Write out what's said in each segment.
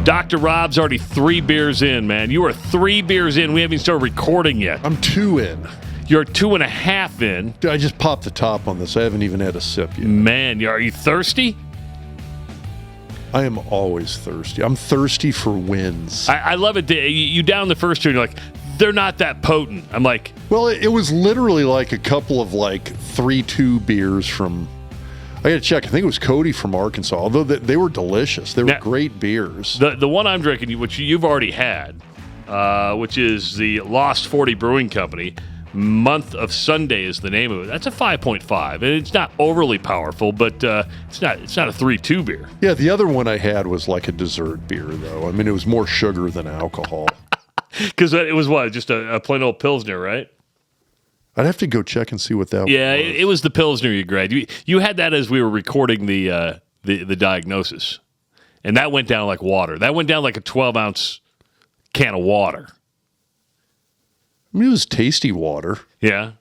Dr. Rob's already 3 beers in, man. You are 3 beers in. We haven't even started recording yet. I'm 2 in. You're 2.5 in. I just popped the top on this. I haven't even had a sip yet. Man, are you thirsty? I am always thirsty. I'm thirsty for wins. I love it. You down the first 2 and you're like, they're not that potent. I'm like... Well, it was literally like a couple of 3-2 beers from... I got to check. I think it was Cody from Arkansas, although they were delicious. They were great beers. The one I'm drinking, which you've already had, which is the Lost 40 Brewing Company, Month of Sunday is the name of it. That's a 5.5, and it's not overly powerful, but it's not a 3-2 beer. Yeah, the other one I had was like a dessert beer, though. I mean, it was more sugar than alcohol. Because it was what? Just a plain old Pilsner, right? I'd have to go check and see what that was. Yeah, it was the Pilsner you grabbed. You had that as we were recording the diagnosis, and that went down like water. That went down like a 12-ounce can of water. I mean, it was tasty water. Yeah.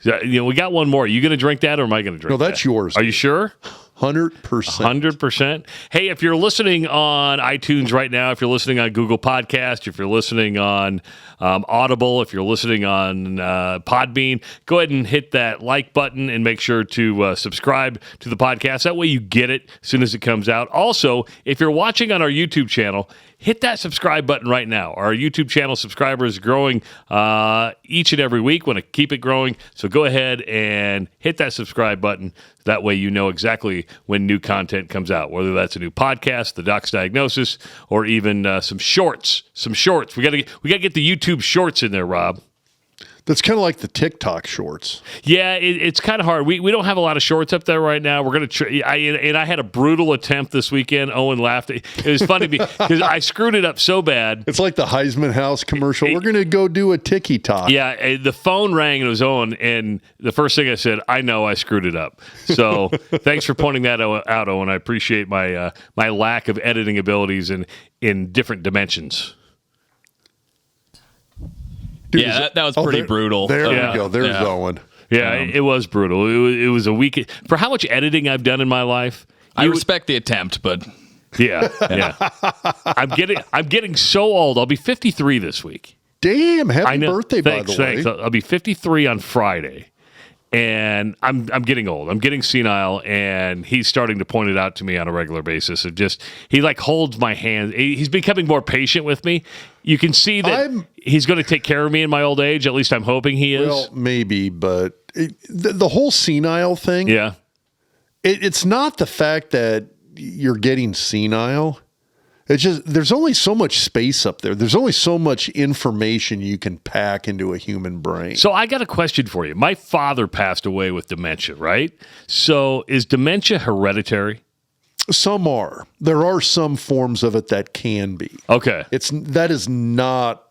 So, we got one more. Are you going to drink that, or am I going to drink that? No, that's yours. Are you sure? 100%. 100%. Hey, if you're listening on iTunes right now, if you're listening on Google Podcast, if you're listening on Audible, if you're listening on Podbean, go ahead and hit that like button and make sure to subscribe to the podcast. That way you get it as soon as it comes out. Also, if you're watching on our YouTube channel, hit that subscribe button right now. Our YouTube channel subscribers is growing each and every week. Want to keep it growing, so go ahead and hit that subscribe button. That way you know exactly when new content comes out, whether that's a new podcast, the Doc's Diagnosis, or even some shorts. We got to get the YouTube shorts in there, Rob. That's kind of like the TikTok shorts. Yeah, it's kind of hard. We don't have a lot of shorts up there right now. We're going to I had a brutal attempt this weekend. Owen laughed. It was funny because I screwed it up so bad. It's like the Heisman House commercial. We're going to go do a TikTok. Yeah, the phone rang and it was Owen, and the first thing I said, I know I screwed it up. So thanks for pointing that out, Owen. I appreciate my lack of editing abilities in different dimensions. Dude, that was pretty brutal. There we go. There's Owen. Yeah, it was brutal. It was a week. For how much editing I've done in my life. I respect the attempt, but... Yeah. I'm getting so old. I'll be 53 this week. Damn, happy birthday, by the way. Thanks. I'll be 53 on Friday. And I'm getting old. I'm getting senile, and he's starting to point it out to me on a regular basis. He holds my hand. He's becoming more patient with me. You can see that he's going to take care of me in my old age. At least I'm hoping he is. Well, maybe, but the whole senile thing. Yeah, it's not the fact that you're getting senile. It's just there's only so much space up there. There's only so much information you can pack into a human brain. So I got a question for you. My father passed away with dementia, right? So is dementia hereditary? Some are. There are some forms of it that can be. Okay. That is not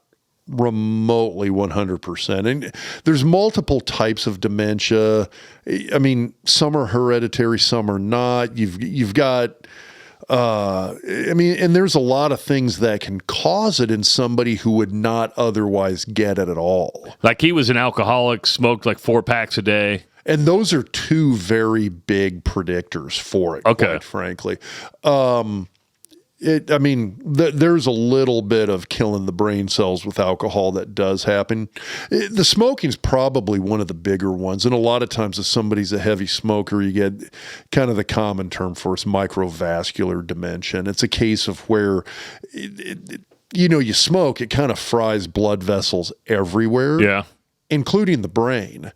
remotely 100%. And there's multiple types of dementia. I mean, some are hereditary, some are not. You've got and there's a lot of things that can cause it in somebody who would not otherwise get it at all. Like he was an alcoholic, smoked like 4 packs a day. And those are 2 very big predictors for it, quite frankly. There's a little bit of killing the brain cells with alcohol that does happen. The smoking's probably one of the bigger ones. And a lot of times if somebody's a heavy smoker, you get kind of the common term for it's microvascular dementia. And it's a case of where, you smoke, it kind of fries blood vessels everywhere, including the brain.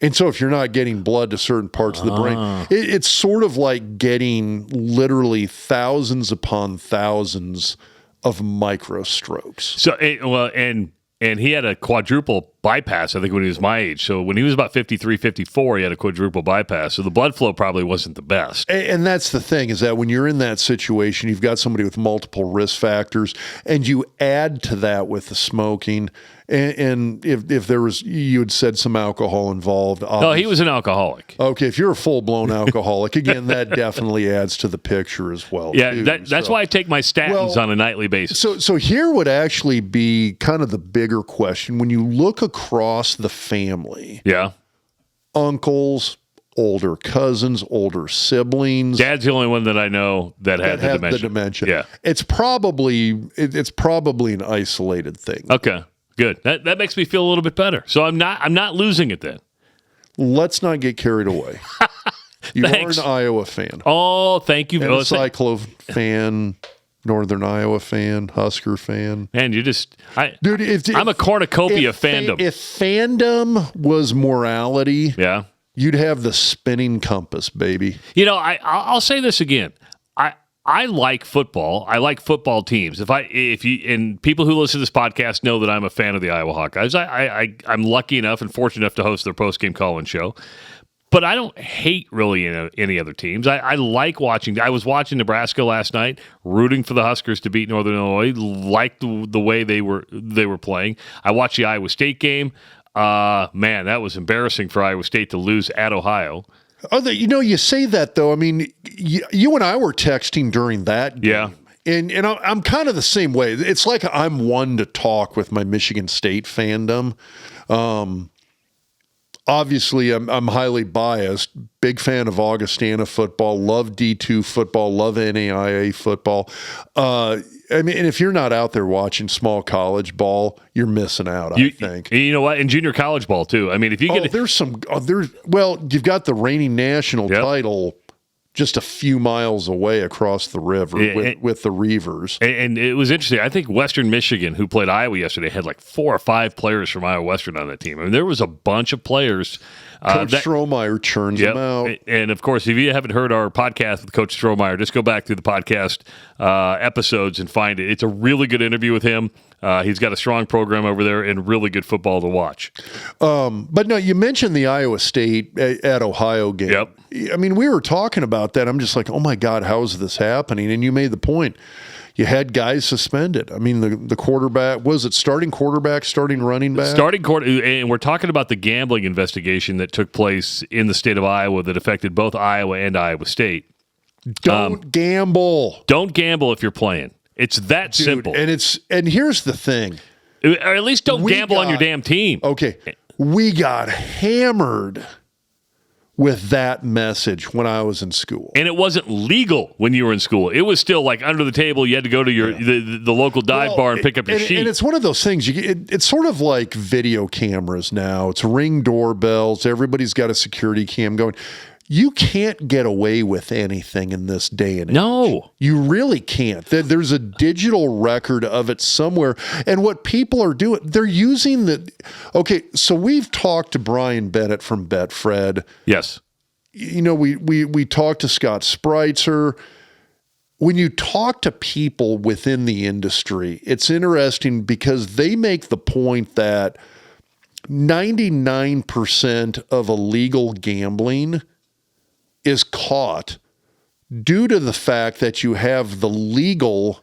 And so if you're not getting blood to certain parts of the brain, it's sort of like getting literally thousands upon thousands of micro strokes. So, and he had a quadruple bypass, I think, when he was my age. So when he was about 53, 54, he had a quadruple bypass. So the blood flow probably wasn't the best. And that's the thing, is that when you're in that situation, you've got somebody with multiple risk factors, and you add to that with the smoking. And if there was, you had said some alcohol involved. No, he was an alcoholic. Okay, if you're a full-blown alcoholic, again, that definitely adds to the picture as well. Yeah, that's why I take my statins on a nightly basis. So here would actually be kind of the bigger question. When you look across the family, yeah, uncles, older cousins, older siblings. Dad's the only one that I know that had the dementia. Yeah, it's probably an isolated thing. Okay, good. That makes me feel a little bit better. So I'm not losing it then. Let's not get carried away. You Thanks. are an Iowa fan. Oh, thank you. And a Cyclo fan. Northern Iowa fan, Husker fan. Man, I'm a cornucopia of fandom. If fandom was morality, yeah, you'd have the spinning compass, baby. I'll say this again. I like football. I like football teams. And people who listen to this podcast know that I'm a fan of the Iowa Hawkeyes. I'm lucky enough and fortunate enough to host their post-game call-in show. But I don't hate really any other teams. I like watching. I was watching Nebraska last night, rooting for the Huskers to beat Northern Illinois. Liked the way they were playing. I watched the Iowa State game. Man, that was embarrassing for Iowa State to lose at Ohio. Oh, you say that though. I mean, you and I were texting during that game. Yeah. And I'm kind of the same way. It's like I'm one to talk with my Michigan State fandom. Obviously, I'm highly biased. Big fan of Augustana football. Love D2 football. Love NAIA football. I mean, and if you're not out there watching small college ball, you're missing out. I think. You know what? And junior college ball too. I mean, if you get you've got the reigning national title just a few miles away across the river with the Reavers. And it was interesting. I think Western Michigan, who played Iowa yesterday, had like 4 or 5 players from Iowa Western on that team. I mean, there was a bunch of players. Coach Strohmeyer churns them out. And, of course, if you haven't heard our podcast with Coach Strohmeyer, just go back through the podcast episodes and find it. It's a really good interview with him. He's got a strong program over there and really good football to watch. But no, you mentioned the Iowa State at Ohio game. Yep. I mean, we were talking about that. I'm just like, oh my God, how is this happening? And you made the point. You had guys suspended. I mean, the quarterback, was it starting quarterback, starting running back? And we're talking about the gambling investigation that took place in the state of Iowa that affected both Iowa and Iowa State. Don't gamble. Don't gamble if you're playing. It's that simple. And here's the thing. Or at least don't gamble on your damn team. Okay. We got hammered with that message when I was in school. And it wasn't legal when you were in school. It was still like under the table. You had to go to the local dive bar and pick up your sheet. And it's one of those things. It's sort of like video cameras now. It's Ring doorbells. Everybody's got a security cam going. You can't get away with anything in this day and age. No. You really can't. There's a digital record of it somewhere. And what people are doing, they're using okay, so we've talked to Brian Bennett from BetFred. Yes. We talked to Scott Spreitzer. When you talk to people within the industry, it's interesting because they make the point that 99% of illegal gambling is caught due to the fact that you have the legal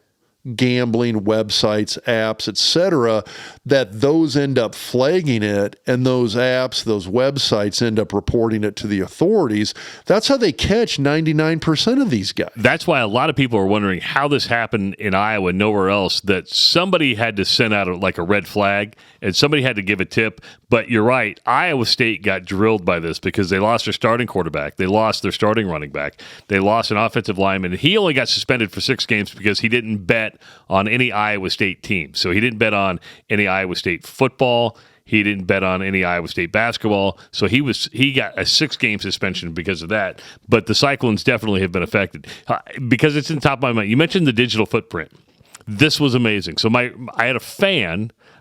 gambling websites, apps, etc., that those end up flagging it, and those apps, those websites end up reporting it to the authorities. That's how they catch 99% of these guys. That's why a lot of people are wondering how this happened in Iowa and nowhere else, that somebody had to send out a red flag and somebody had to give a tip. But you're right, Iowa State got drilled by this because they lost their starting quarterback. They lost their starting running back. They lost an offensive lineman. He only got suspended for 6 games because he didn't bet on any Iowa State team. So he didn't bet on any Iowa State football. He didn't bet on any Iowa State basketball. So he got a 6-game suspension because of that. But the Cyclones definitely have been affected because it's in the top of my mind. You mentioned the digital footprint. This was amazing. So I had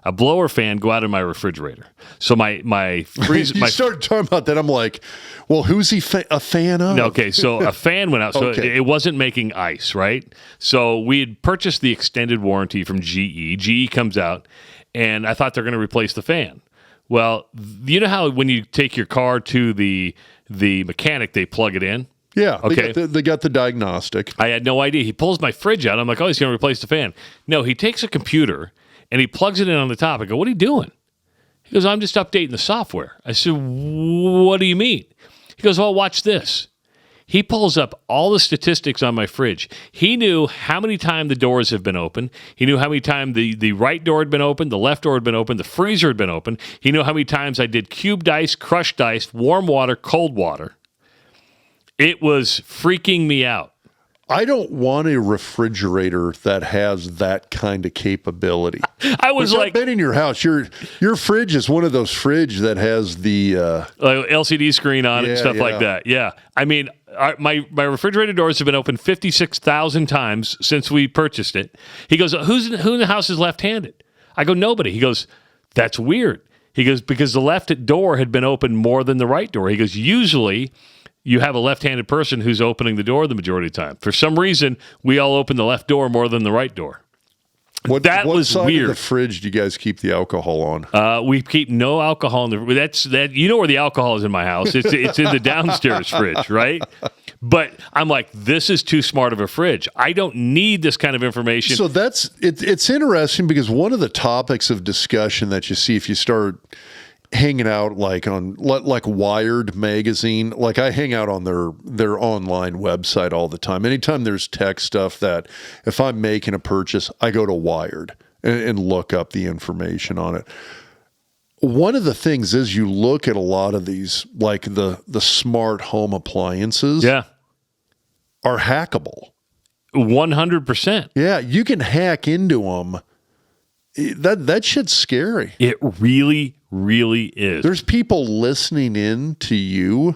a blower fan go out in my refrigerator. So my freezer. You started talking about that. I'm like, well, who's he a fan of? Okay, so a fan went out. So it wasn't making ice, right? So we had purchased the extended warranty from GE. GE comes out, and I thought they're going to replace the fan. Well, you know how when you take your car to the mechanic, they plug it in? Yeah, okay. They got the diagnostic. I had no idea. He pulls my fridge out. I'm like, oh, he's going to replace the fan. No, he takes a computer and he plugs it in on the top. I go, what are you doing? He goes, I'm just updating the software. I said, what do you mean? He goes, well, watch this. He pulls up all the statistics on my fridge. He knew how many times the doors have been open. He knew how many times the right door had been open, the left door had been open, the freezer had been open. He knew how many times I did cubed ice, crushed ice, warm water, cold water. It was freaking me out. I don't want a refrigerator that has that kind of capability. I was like, I've been in your house. Your fridge is one of those fridge that has the LCD screen on it and stuff like that. Yeah. I mean, my refrigerator doors have been open 56,000 times since we purchased it. He goes, who in the house is left-handed? I go, nobody. He goes, that's weird. He goes, because the left door had been open more than the right door. He goes, usually you have a left-handed person who's opening the door the majority of the time. For some reason, we all open the left door more than the right door. What was side weird. Of the fridge do you guys keep the alcohol on? We keep no alcohol in the. That's that. You know where the alcohol is in my house. It's in the downstairs fridge, right? But I'm like, this is too smart of a fridge. I don't need this kind of information. So it's interesting because one of the topics of discussion that you see if you start hanging out like on like Wired magazine, like I hang out on their online website all the time. Anytime there's tech stuff that if I'm making a purchase, I go to Wired and look up the information on it. One of the things is you look at a lot of these, like the smart home appliances are hackable. 100%. Yeah, you can hack into them. That shit's scary. It really is. There's people listening in to you.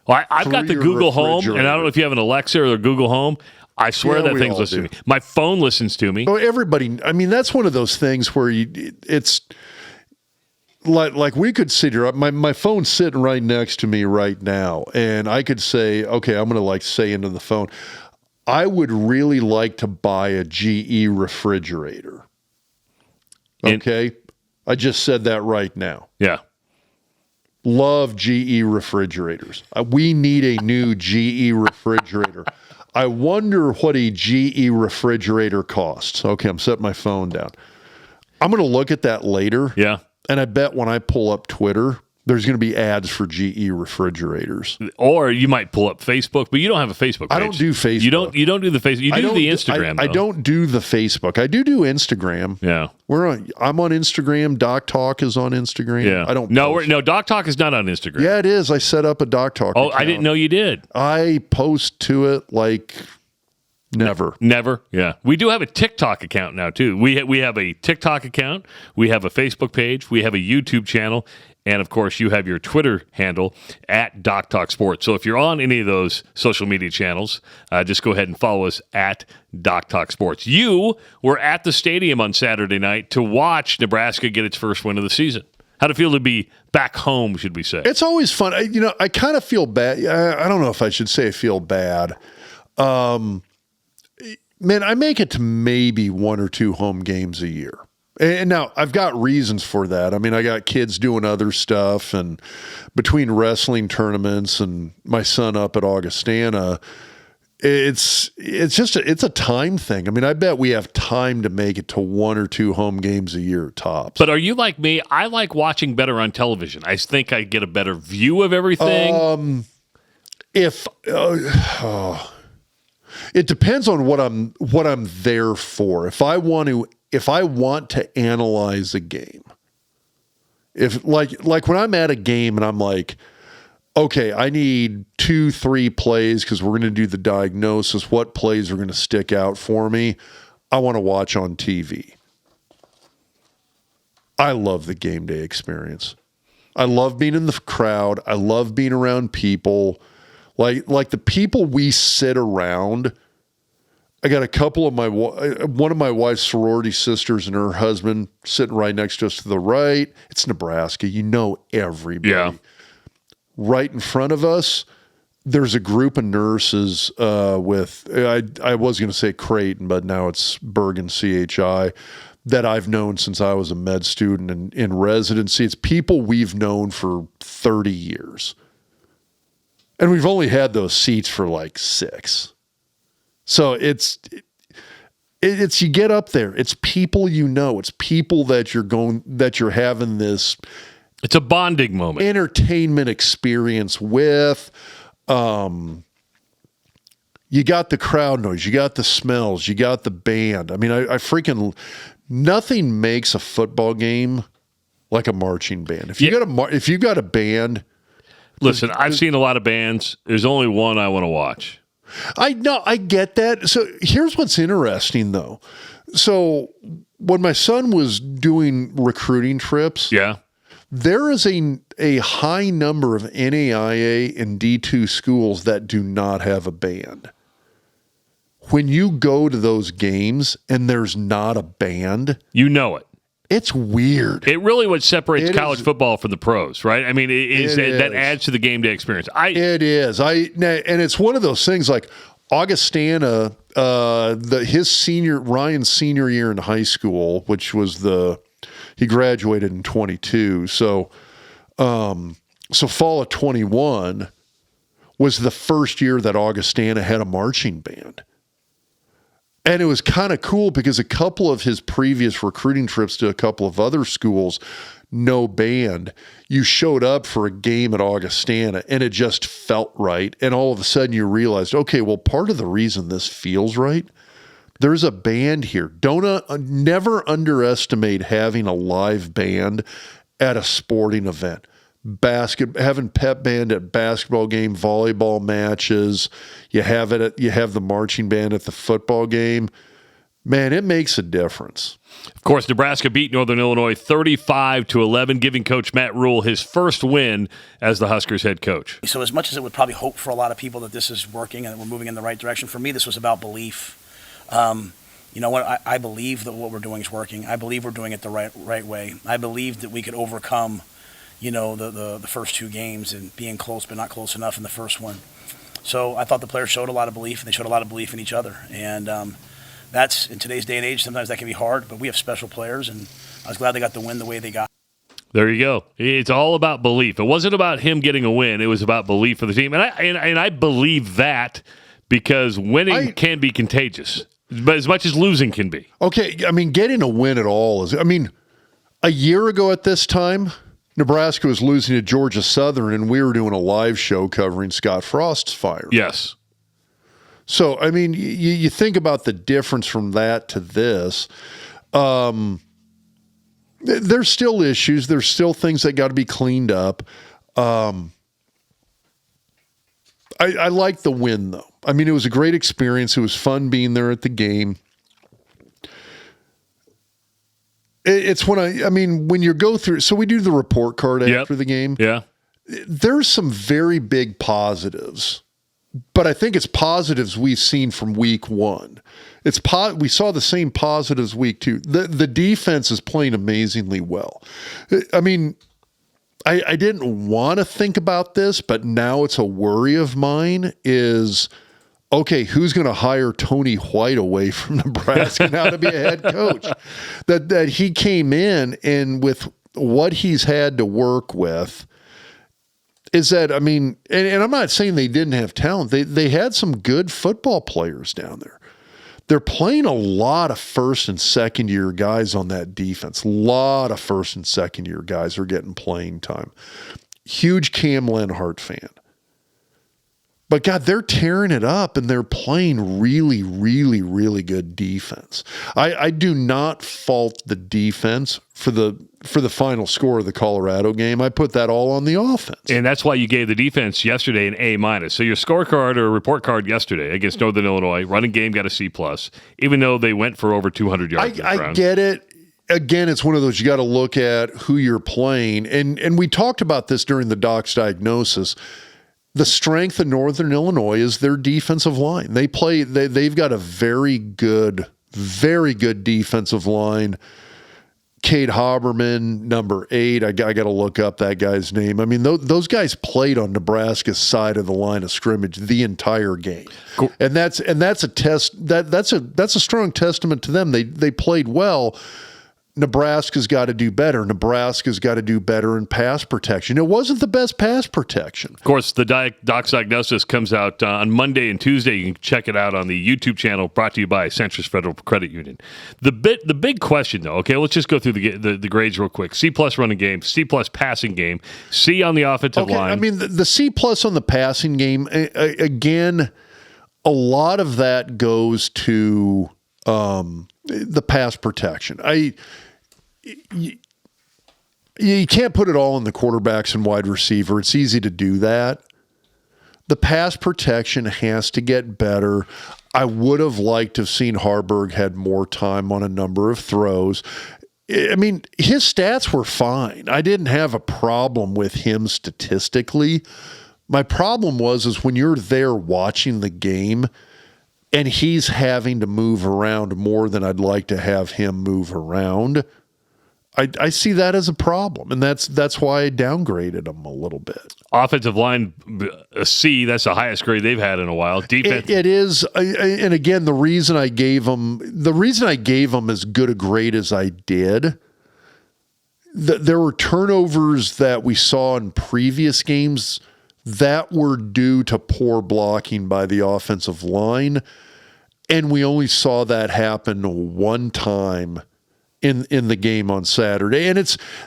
Well, I've got the Google Home, and I don't know if you have an Alexa or a Google Home. I swear that thing's listening to me. My phone listens to me. Oh, everybody. I mean, that's one of those things where it's like we could sit here. My phone's sitting right next to me right now, and I could say, okay, I'm going to say into the phone, I would really like to buy a GE refrigerator. Okay. I just said that right now. Yeah. Love GE refrigerators. We need a new GE refrigerator. I wonder what a GE refrigerator costs. Okay, I'm setting my phone down. I'm going to look at that later. Yeah. And I bet when I pull up Twitter, there's going to be ads for GE refrigerators. Or you might pull up Facebook, but you don't have a Facebook page. I don't do Facebook. You don't do the Facebook. You do the Instagram, I don't do the Facebook. I do Instagram. Yeah. I'm on Instagram. Doc Talk is on Instagram. Yeah. I don't No, Doc Talk is not on Instagram. Yeah, it is. I set up a Doc Talk account. I didn't know you did. I post to it like never. Never. Yeah. We do have a TikTok account now too. We have a TikTok account, we have a Facebook page, we have a YouTube channel, and of course you have your Twitter handle at Doc Talk Sports. So if you're on any of those social media channels, just go ahead and follow us at Doc Talk Sports. You were at the stadium on Saturday night to watch Nebraska get its first win of the season. How'd it feel to be back home, should we say? It's always fun. I kind of feel bad. I don't know if I should say I feel bad. Man, I make it to maybe 1 or 2 home games a year. And now I've got reasons for that. I mean, I got kids doing other stuff, and between wrestling tournaments and my son up at Augustana, it's a time thing. I mean, I bet we have time to make it to 1 or 2 home games a year tops. But are you like me? I like watching better on television. I think I get a better view of everything. It depends on what I'm there for. If I want to analyze a game, if like when I'm at a game and I'm like, okay, I need 2-3 plays because we're going to do the diagnosis. What plays are going to stick out for me? I want to watch on TV. I love the game day experience. I love being in the crowd. I love being around people. Like the people we sit around. I got a couple of one of my wife's sorority sisters and her husband sitting right next to us to the right. It's Nebraska. You know everybody. Yeah. Right in front of us, there's a group of nurses I was going to say Creighton, but now it's Bergen CHI, that I've known since I was a med student in residency. It's people we've known for 30 years. And we've only had those seats for like 6. So it's you get up there. It's people you know. It's people that you're having this. It's a bonding moment. Entertainment experience with. You got the crowd noise. You got the smells. You got the band. I mean, I freaking nothing makes a football game like a marching band. If you got a band. Listen, I've seen a lot of bands. There's only one I want to watch. I know, I get that. So here's what's interesting, though. So when my son was doing recruiting trips, there is a high number of NAIA and D2 schools that do not have a band. When you go to those games and there's not a band, you know it. It's weird. It really what separates college football from the pros, right? I mean, that adds to the game day experience. It is. And it's one of those things like Augustana, Ryan's senior year in high school, which was he graduated in 22. So fall of 21 was the first year that Augustana had a marching band. And it was kind of cool because a couple of his previous recruiting trips to a couple of other schools, no band, you showed up for a game at Augustana and it just felt right. And all of a sudden you realized, okay, well, part of the reason this feels right, there's a band here. Never underestimate having a live band at a sporting event. Having pep band at basketball game, volleyball matches, you have the marching band at the football game. Man, it makes a difference. Of course, Nebraska beat Northern Illinois 35-11, giving Coach Matt Rule his first win as the Huskers head coach. So as much as it would probably hope for a lot of people that this is working and that we're moving in the right direction, for me, this was about belief. You know what? I believe that what we're doing is working. I believe we're doing it the right way. I believe that we could overcome the first two games and being close but not close enough in the first one. So I thought the players showed a lot of belief, and they showed a lot of belief in each other. And that's, in today's day and age, sometimes that can be hard, but we have special players, and I was glad they got the win the way they got. There you go. It's all about belief. It wasn't about him getting a win. It was about belief for the team. And I believe that because winning can be contagious, but as much as losing can be. Okay, I mean, getting a win at all is, a year ago at this time, Nebraska was losing to Georgia Southern, and we were doing a live show covering Scott Frost's fire. Yes. So, you think about the difference from that to this. There's still issues. There's still things that got to be cleaned up. I like the win, though. It was a great experience. It was fun being there at the game. It's when you go through, so we do the report card after the game. Yeah. There's some very big positives, but I think it's positives we've seen from week one. We saw the same positives week two. The defense is playing amazingly well. I didn't want to think about this, but now it's a worry of mine is, okay, who's going to hire Tony White away from Nebraska now to be a head coach? That he came in and with what he's had to work with is that, and I'm not saying they didn't have talent. They had some good football players down there. They're playing a lot of first and second year guys on that defense. A lot of first and second year guys are getting playing time. Huge Cam Lenhart fan. But God, they're tearing it up and they're playing really, really, really good defense. I do not fault the defense for the final score of the Colorado game. I put that all on the offense. And that's why you gave the defense yesterday an A-. So your scorecard or report card yesterday against Northern Illinois, running game got a C+, even though they went for over 200 yards. I get it. Again, it's one of those you got to look at who you're playing. And we talked about this during the Doc's diagnosis. The strength of Northern Illinois is their defensive line. They've got a very good defensive line. Cade Haberman, number 8. I got to look up that guy's name. Those guys played on Nebraska's side of the line of scrimmage the entire game, cool. and that's a test. That's a strong testament to them. They played well. Nebraska's got to do better. Nebraska's got to do better in pass protection. It wasn't the best pass protection. Of course, the Doc's diagnosis comes out on Monday and Tuesday. You can check it out on the YouTube channel brought to you by Centris Federal Credit Union. The big question, though, okay, let's just go through the grades real quick. C+ running game, C+ passing game, C on the offensive line. The C+ on the passing game, again, a lot of that goes to the pass protection. You can't put it all in the quarterbacks and wide receiver. It's easy to do that. The pass protection has to get better. I would have liked to have seen Harburg had more time on a number of throws. I mean, his stats were fine. I didn't have a problem with him statistically. My problem was when you're there watching the game and he's having to move around more than I'd like to have him move around. I see that as a problem, and that's why I downgraded him a little bit. Offensive line, a C, that's the highest grade they've had in a while. Defense. It is, and again, the reason I gave him as good a grade as I did, there were turnovers that we saw in previous games that were due to poor blocking by the offensive line, and we only saw that happen one time in the game on Saturday. And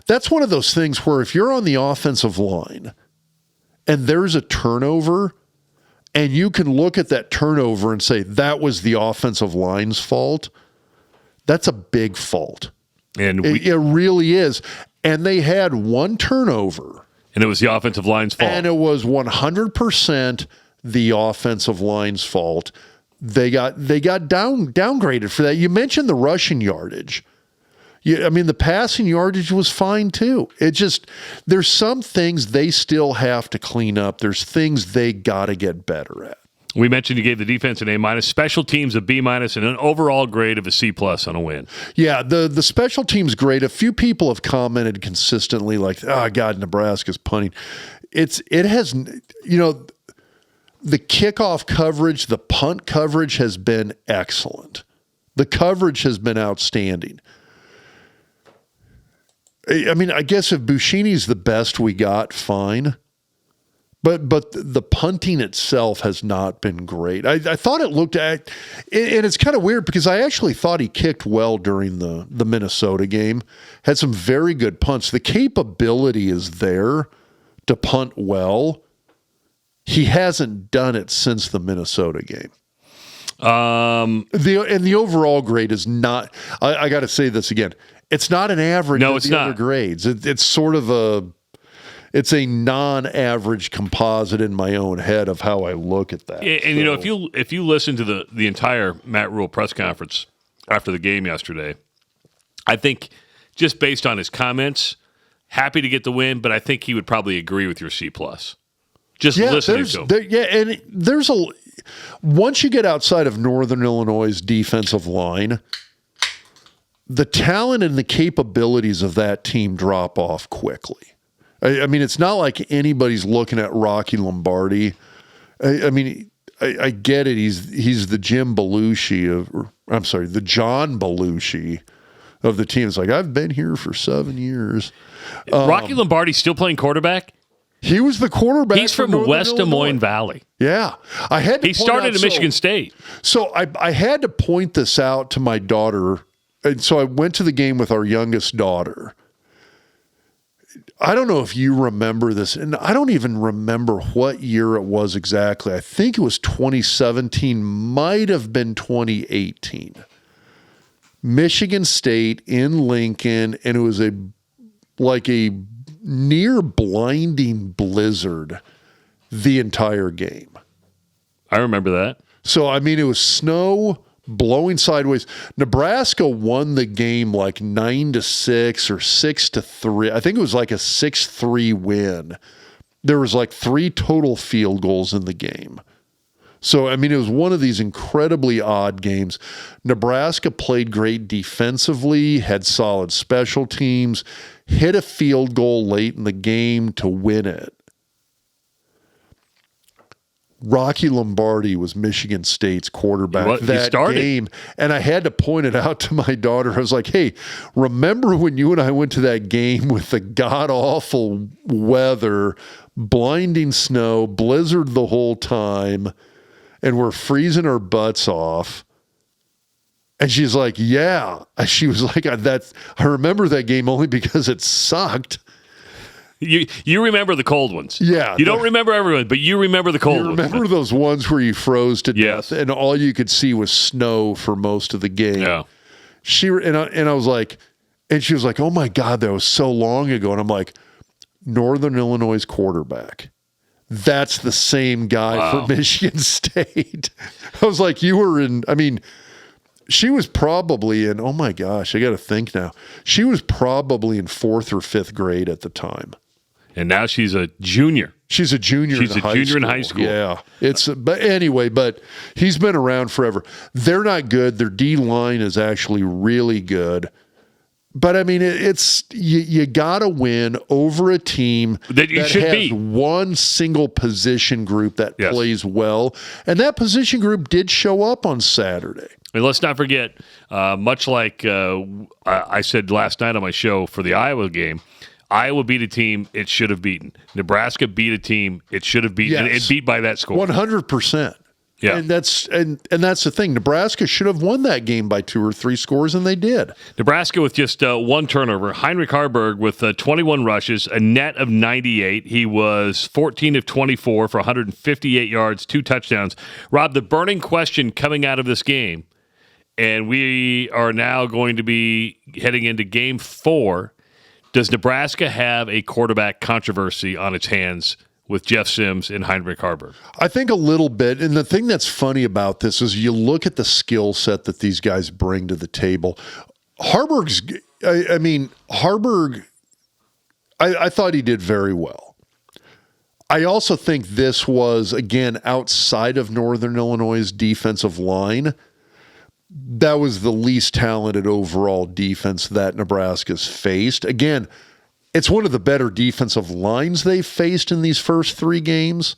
that's one of those things where if you're on the offensive line and there's a turnover and you can look at that turnover and say that was the offensive line's fault, that's a big fault. And it really is. And they had one turnover. And it was the offensive line's fault. And it was 100% the offensive line's fault. They got downgraded for that. You mentioned the rushing yardage. I mean, the passing yardage was fine too. There's some things they still have to clean up. There's things they got to get better at. We mentioned you gave the defense an A-, special teams a B-, and an overall grade of a C+ on a win. Yeah, the special teams grade. A few people have commented consistently like, "Oh God, Nebraska's punting." It has, the kickoff coverage, the punt coverage has been excellent. The coverage has been outstanding. I mean, I guess if Buschini's the best we got, fine. But the punting itself has not been great. I thought it looked at, and it's kind of weird because I actually thought he kicked well during the Minnesota game. Had some very good punts. The capability is there to punt well. He hasn't done it since the Minnesota game. The overall grade is not. I got to say this again. It's not an average of the other grades. It's sort of it's a non-average composite in my own head of how I look at that. And if you listen to the entire Matt Rule press conference after the game yesterday, I think just based on his comments, happy to get the win, but I think he would probably agree with your C+. Just listening to him. There's once you get outside of Northern Illinois' defensive line, the talent and the capabilities of that team drop off quickly. I mean, it's not like anybody's looking at Rocky Lombardi. I get it. He's the John Belushi of the team. It's like, I've been here for 7 years. Rocky Lombardi's still playing quarterback? He was the quarterback. He's from West Des Moines Valley. Yeah. He started at Michigan State. So I had to point this out to my daughter. And so I went to the game with our youngest daughter. I don't know if you remember this, and I don't even remember what year it was exactly. I think it was 2017, might have been 2018. Michigan State in Lincoln, and it was a near blinding blizzard the entire game. I remember that. So, I mean, it was snow blowing sideways. Nebraska won the game like 9-6 or 6-3. I think it was like a 6-3 win. There was like 3 total field goals in the game. So, I mean, it was one of these incredibly odd games. Nebraska played great defensively, had solid special teams, hit a field goal late in the game to win it. Rocky Lombardi was Michigan State's quarterback that game. And I had to point it out to my daughter. I was like, hey, remember when you and I went to that game with the god-awful weather, blinding snow, blizzard the whole time, and we're freezing our butts off? And she's like, yeah. She was like, I remember that game only because it sucked. You remember the cold ones. Yeah. You don't remember everyone, but you remember the cold ones. You remember those ones where you froze to death and all you could see was snow for most of the game. Yeah. And I was like, And she was like, oh my God, that was so long ago. And I'm like, Northern Illinois quarterback. That's the same guy for Michigan State. I was like, you were in, I mean, she was probably in, oh my gosh, I got to think now. She was probably in 4th or 5th grade at the time. And now she's a junior. She's a junior in high school. Yeah. But he's been around forever. They're not good. Their D-line is actually really good. But I mean, it's you got to win over a team that has one single position group that plays well, and that position group did show up on Saturday. And let's not forget, much like I said last night on my show for the Iowa game, Iowa beat a team it should have beaten. Nebraska beat a team it should have beaten. Yes. It beat by that score. 100%. Yeah. And that's the thing. Nebraska should have won that game by 2 or 3 scores, and they did. Nebraska with just 1 turnover. Heinrich Harburg with 21 rushes, a net of 98. He was 14 of 24 for 158 yards, 2 touchdowns. Rob, the burning question coming out of this game, and we are now going to be heading into Game 4, does Nebraska have a quarterback controversy on its hands with Jeff Sims and Heinrich Harburg? I think a little bit. And the thing that's funny about this is you look at the skill set that these guys bring to the table. Harburg, I thought he did very well. I also think this was, again, outside of Northern Illinois' defensive line, that was the least talented overall defense that Nebraska's faced. Again, it's one of the better defensive lines they've faced in these first 3 games.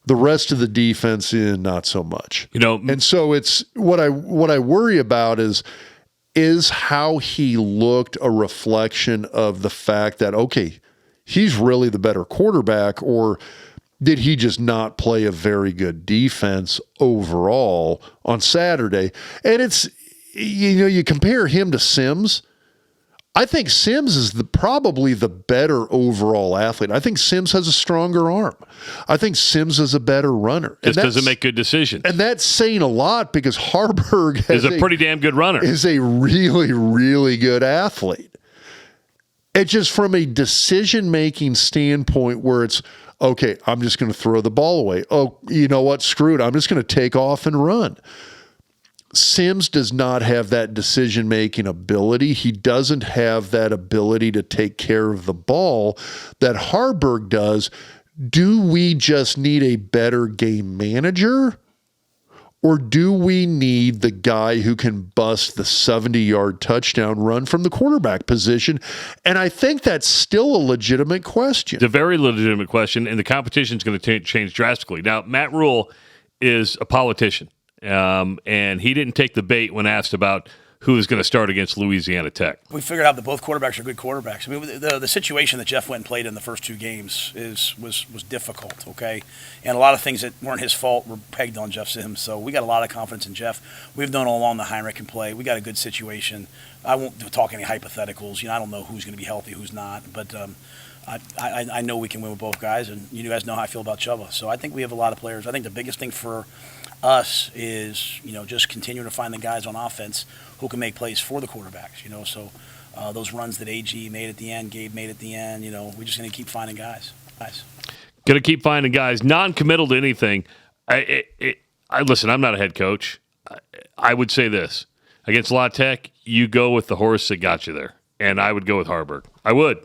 The rest of the defense, not so much. And so it's what I worry about is how he looked a reflection of the fact that, okay, he's really the better quarterback, or did he just not play a very good defense overall on Saturday? And it's, you compare him to Sims. I think Sims is probably the better overall athlete. I think Sims has a stronger arm. I think Sims is a better runner. Just doesn't make good decisions. And that's saying a lot because Harburg is a pretty damn good runner. Is a really, really good athlete. It's just from a decision-making standpoint where it's, okay, I'm just going to throw the ball away. Oh, you know what? Screw it. I'm just going to take off and run. Sims does not have that decision-making ability. He doesn't have that ability to take care of the ball that Harburg does. Do we just need a better game manager? Or do we need the guy who can bust the 70-yard touchdown run from the quarterback position? And I think that's still a legitimate question. It's a very legitimate question, and the competition is going to change drastically. Now, Matt Rule is a politician. And he didn't take the bait when asked about who is going to start against Louisiana Tech. We figured out that both quarterbacks are good quarterbacks. I mean, the situation that Jeff went and played in the first 2 games was difficult, okay? And a lot of things that weren't his fault were pegged on Jeff Sims. So we got a lot of confidence in Jeff. We've known all along that Heinrich can play. We got a good situation. I won't talk any hypotheticals. I don't know who's going to be healthy, who's not. But I know we can win with both guys, and you guys know how I feel about Chubba. So I think we have a lot of players. I think the biggest thing for us is, just continuing to find the guys on offense who can make plays for the quarterbacks, So those runs that AG made at the end, Gabe made at the end, we're just going to keep finding guys. Going to keep finding guys. Non-committal to anything. Listen, I'm not a head coach. I would say this. Against La Tech, you go with the horse that got you there. And I would go with Harburg. I would.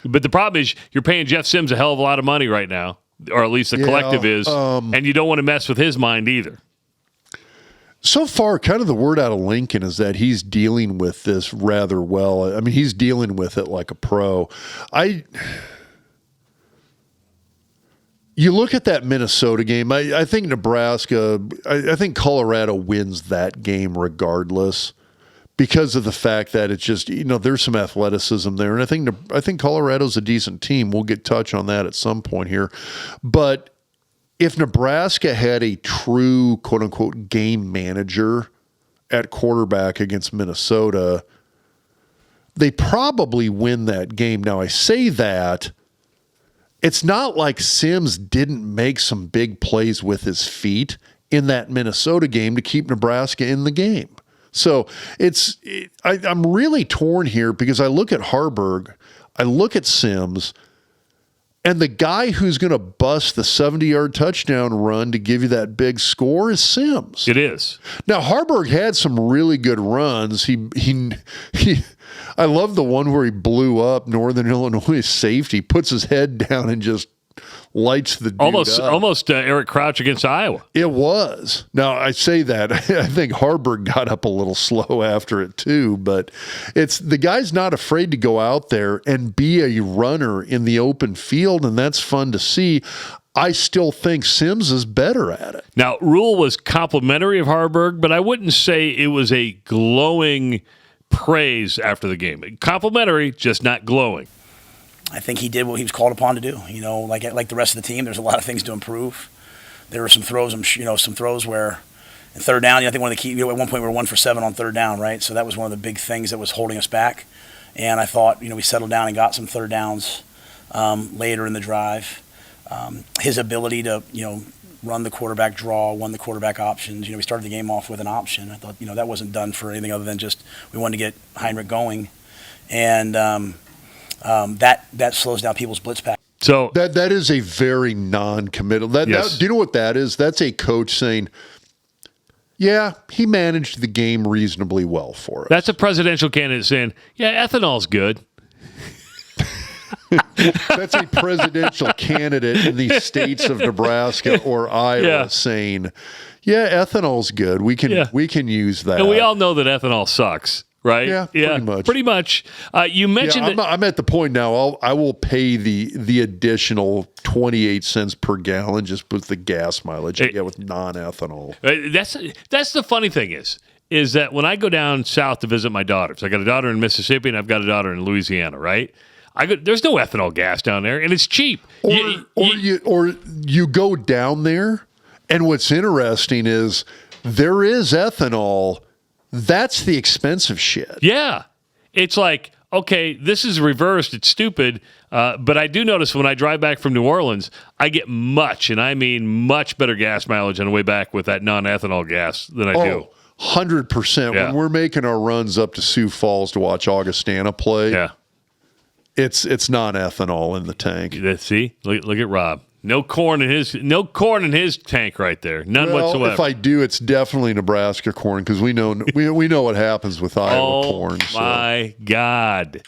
But the problem is you're paying Jeff Sims a hell of a lot of money right now. Or at least the collective is, and you don't want to mess with his mind either. So far, kind of the word out of Lincoln is that he's dealing with this rather well. I mean, he's dealing with it like a pro. You look at that Minnesota game, I think Nebraska, I think Colorado wins that game regardless because of the fact that it's just, there's some athleticism there. And I think Colorado's a decent team. We'll touch on that at some point here. But if Nebraska had a true, quote-unquote, game manager at quarterback against Minnesota, they probably win that game. Now, I say that, it's not like Sims didn't make some big plays with his feet in that Minnesota game to keep Nebraska in the game. So I'm really torn here because I look at Harburg, I look at Sims, and the guy who's going to bust the 70-yard touchdown run to give you that big score is Sims. It is. Now, Harburg had some really good runs. I love the one where he blew up Northern Illinois safety, puts his head down and just lights the dude up. Almost Eric Crouch against Iowa. It was. Now, I say that. I think Harburg got up a little slow after it too, but the guy's not afraid to go out there and be a runner in the open field, and that's fun to see. I still think Sims is better at it. Now, Rule was complimentary of Harburg, but I wouldn't say it was a glowing praise after the game. Complimentary, just not glowing. I think he did what he was called upon to do. Like the rest of the team, there's a lot of things to improve. There were some throws where in third down, I think one of the key, at one point we were 1 for 7 on third down, right? So that was one of the big things that was holding us back. And I thought, we settled down and got some third downs later in the drive. His ability to, run the quarterback draw, won the quarterback options. We started the game off with an option. I thought, that wasn't done for anything other than just we wanted to get Heinrich going. And that slows down people's blitz pack. So that is a very non-committal. Yes. Do you know what that is? That's a coach saying, yeah, he managed the game reasonably well for us. That's a presidential candidate saying, yeah, ethanol's good. That's a presidential candidate in the states of Nebraska or Iowa saying, yeah, ethanol's good. We can use that. And we all know that ethanol sucks. Right? Yeah, pretty much. You mentioned I'm at the point now. I will pay the additional 28 cents per gallon just with the gas mileage you get with non-ethanol. That's the funny thing is that when I go down south to visit my daughters, I got a daughter in Mississippi and I've got a daughter in Louisiana. Right? There's no ethanol gas down there, and it's cheap. Or you go down there, and what's interesting is there is ethanol. That's the expensive shit. Yeah. It's like, okay, this is reversed. It's stupid. But I do notice when I drive back from New Orleans, I get much better gas mileage on the way back with that non-ethanol gas than I do. 100%. Yeah. When we're making our runs up to Sioux Falls to watch Augustana play, it's non-ethanol in the tank. See? Look at Rob. No corn in his tank right there. None whatsoever. If I do, it's definitely Nebraska corn because we know what happens with Iowa corn. Oh my God.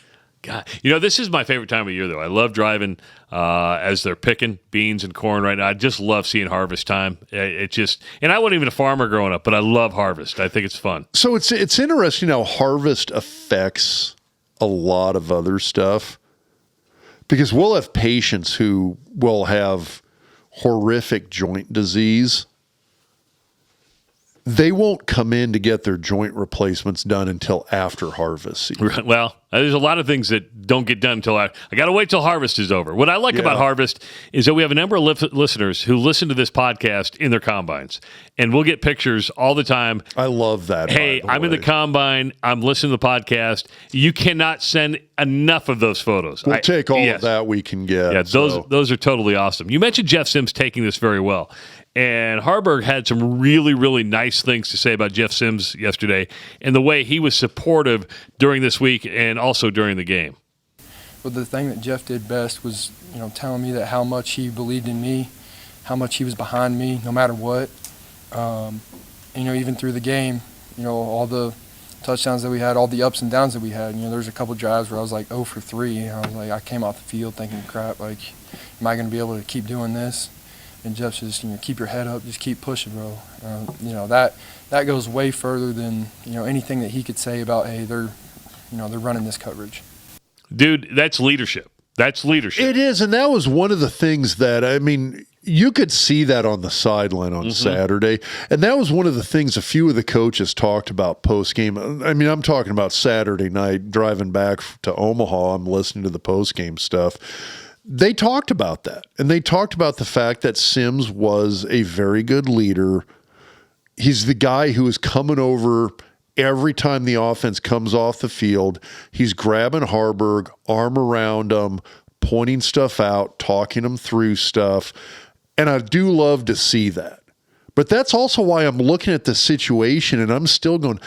This is my favorite time of year though. I love driving as they're picking beans and corn right now. I just love seeing harvest time. And I wasn't even a farmer growing up, but I love harvest. I think it's fun. So it's interesting how harvest affects a lot of other stuff. Because we'll have patients who will have horrific joint disease. They won't come in to get their joint replacements done until after harvest season. Well, there's a lot of things that don't get done until I got to wait till harvest is over. What I like about harvest is that we have a number of listeners who listen to this podcast in their combines, and we'll get pictures all the time. I love that. Hey, I'm in the combine. I'm listening to the podcast. You cannot send enough of those photos. We'll take all of that we can get. Yeah, those are totally awesome. You mentioned Jeff Sims taking this very well. And Harburg had some really, really nice things to say about Jeff Sims yesterday and the way he was supportive during this week and also during the game. But the thing that Jeff did best was, telling me that how much he believed in me, how much he was behind me, no matter what. Even through the game, all the touchdowns that we had, all the ups and downs that we had. There's a couple drives where I was like 0 for 3. I was like, I came off the field thinking, crap, like, am I going to be able to keep doing this? And Jeff just, keep your head up, just keep pushing, bro. That goes way further than anything that he could say about, hey, they're running this coverage. Dude, that's leadership. That's leadership. It is, and that was one of the things that you could see that on the sideline on Saturday, and that was one of the things a few of the coaches talked about post game. I'm talking about Saturday night driving back to Omaha. I'm listening to the post game stuff. They talked about that, and they talked about the fact that Sims was a very good leader. He's the guy who is coming over every time the offense comes off the field. He's grabbing Harburg, arm around him, pointing stuff out, talking him through stuff, and I do love to see that. But that's also why I'm looking at the situation, and I'm still going,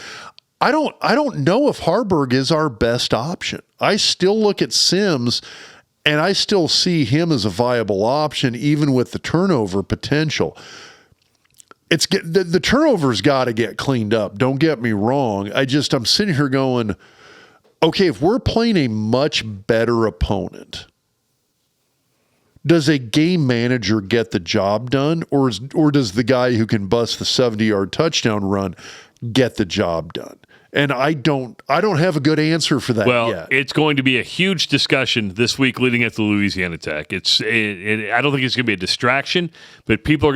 I don't know if Harburg is our best option. I still look at Sims, and I still see him as a viable option, even with the turnover potential. The turnover's got to get cleaned up. Don't get me wrong. I'm sitting here going, okay, if we're playing a much better opponent, does a game manager get the job done, or does the guy who can bust the 70-yard touchdown run get the job done? And I don't have a good answer for that yet. It's going to be a huge discussion this week leading into the Louisiana Tech. I don't think it's going to be a distraction, but people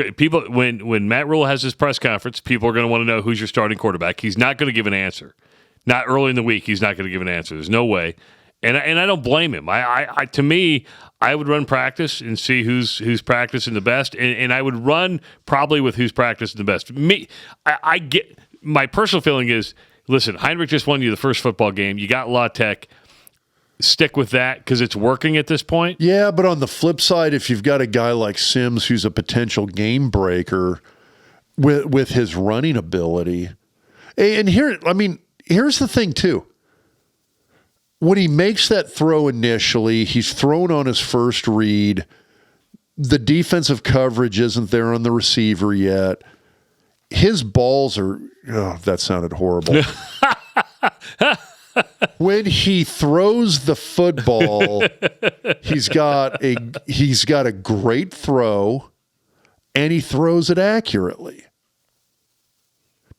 when Matt Rule has his press conference, people are going to want to know who's your starting quarterback. He's not going to give an answer. Not early in the week, he's not going to give an answer. There's no way. And I don't blame him. To me, I would run practice and see who's practicing the best, and I would run probably with who's practicing the best. I get my personal feeling is, listen, Heinrich just won you the first football game. You got La Tech. Stick with that because it's working at this point. Yeah, but on the flip side, if you've got a guy like Sims who's a potential game breaker with his running ability, and here's the thing too. When he makes that throw initially, he's thrown on his first read. The defensive coverage isn't there on the receiver yet. His balls are, that sounded horrible. When he throws the football, he's got a great throw, and he throws it accurately.